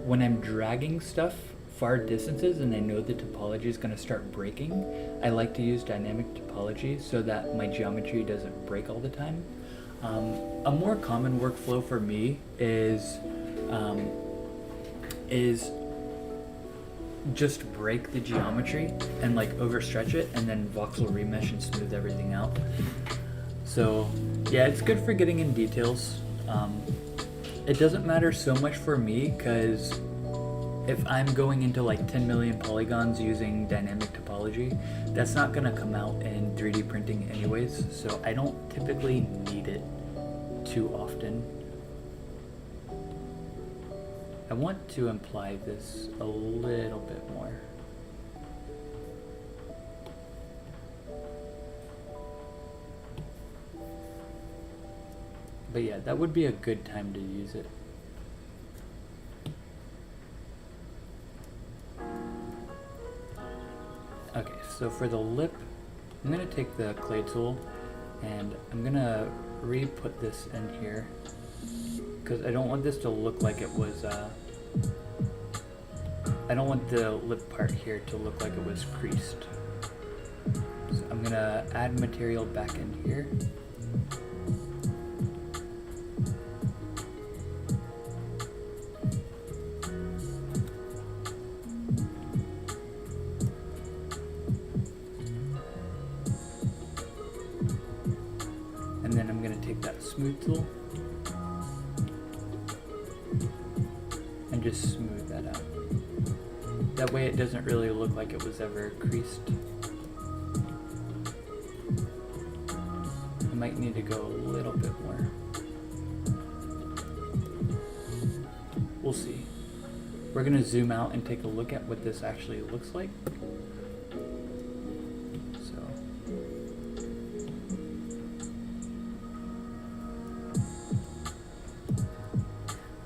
when I'm dragging stuff far distances and I know the topology is going to start breaking. I like to use dynamic topology so that my geometry doesn't break all the time. A more common workflow for me is just break the geometry and like overstretch it, and then voxel remesh and smooth everything out. So yeah, it's good for getting in details. It doesn't matter so much for me, because if I'm going into like 10 million polygons using dynamic topology, that's not going to come out in 3D printing anyways, so I don't typically need it too often. I want to imply this a little bit more. But yeah, that would be a good time to use it. Okay, so for the lip, I'm going to take the clay tool and I'm going to re-put this in here, because I don't want this to look like it was, I don't want the lip part here to look like it was creased. So I'm going to add material back in here. And then I'm going to take that smooth tool and just smooth that out. That way it doesn't really look like it was ever creased. I might need to go a little bit more. We'll see. We're going to zoom out and take a look at what this actually looks like.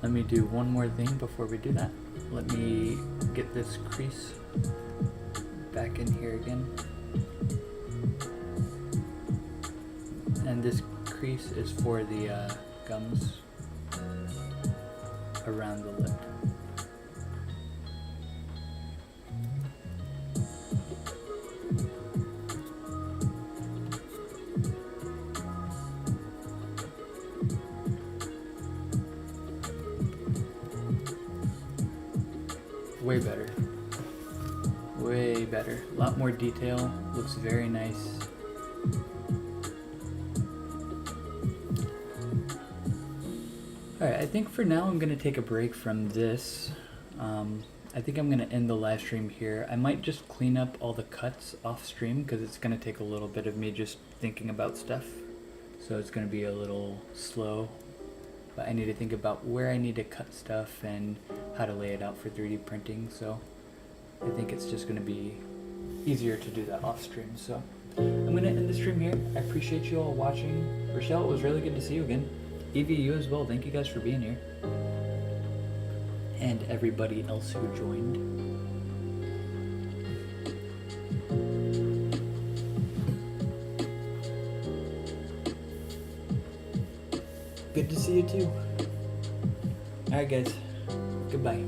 Let me do one more thing before we do that. Let me get this crease back in here again. And this crease is for the gums around the lip. Way better. Way better. A lot more detail. Looks very nice. Alright, I think for now I'm going to take a break from this. I think I'm gonna end the live stream here. I might just clean up all the cuts off stream because it's gonna take a little bit of me just thinking about stuff. So it's gonna be a little slow, but I need to think about where I need to cut stuff and how to lay it out for 3D printing. So I think it's just gonna be easier to do that off stream. So I'm gonna end the stream here. I appreciate you all watching. Rochelle, it was really good to see you again. Evie, you as well. Thank you guys for being here. And everybody else who joined. Good to see you too. Alright guys, goodbye.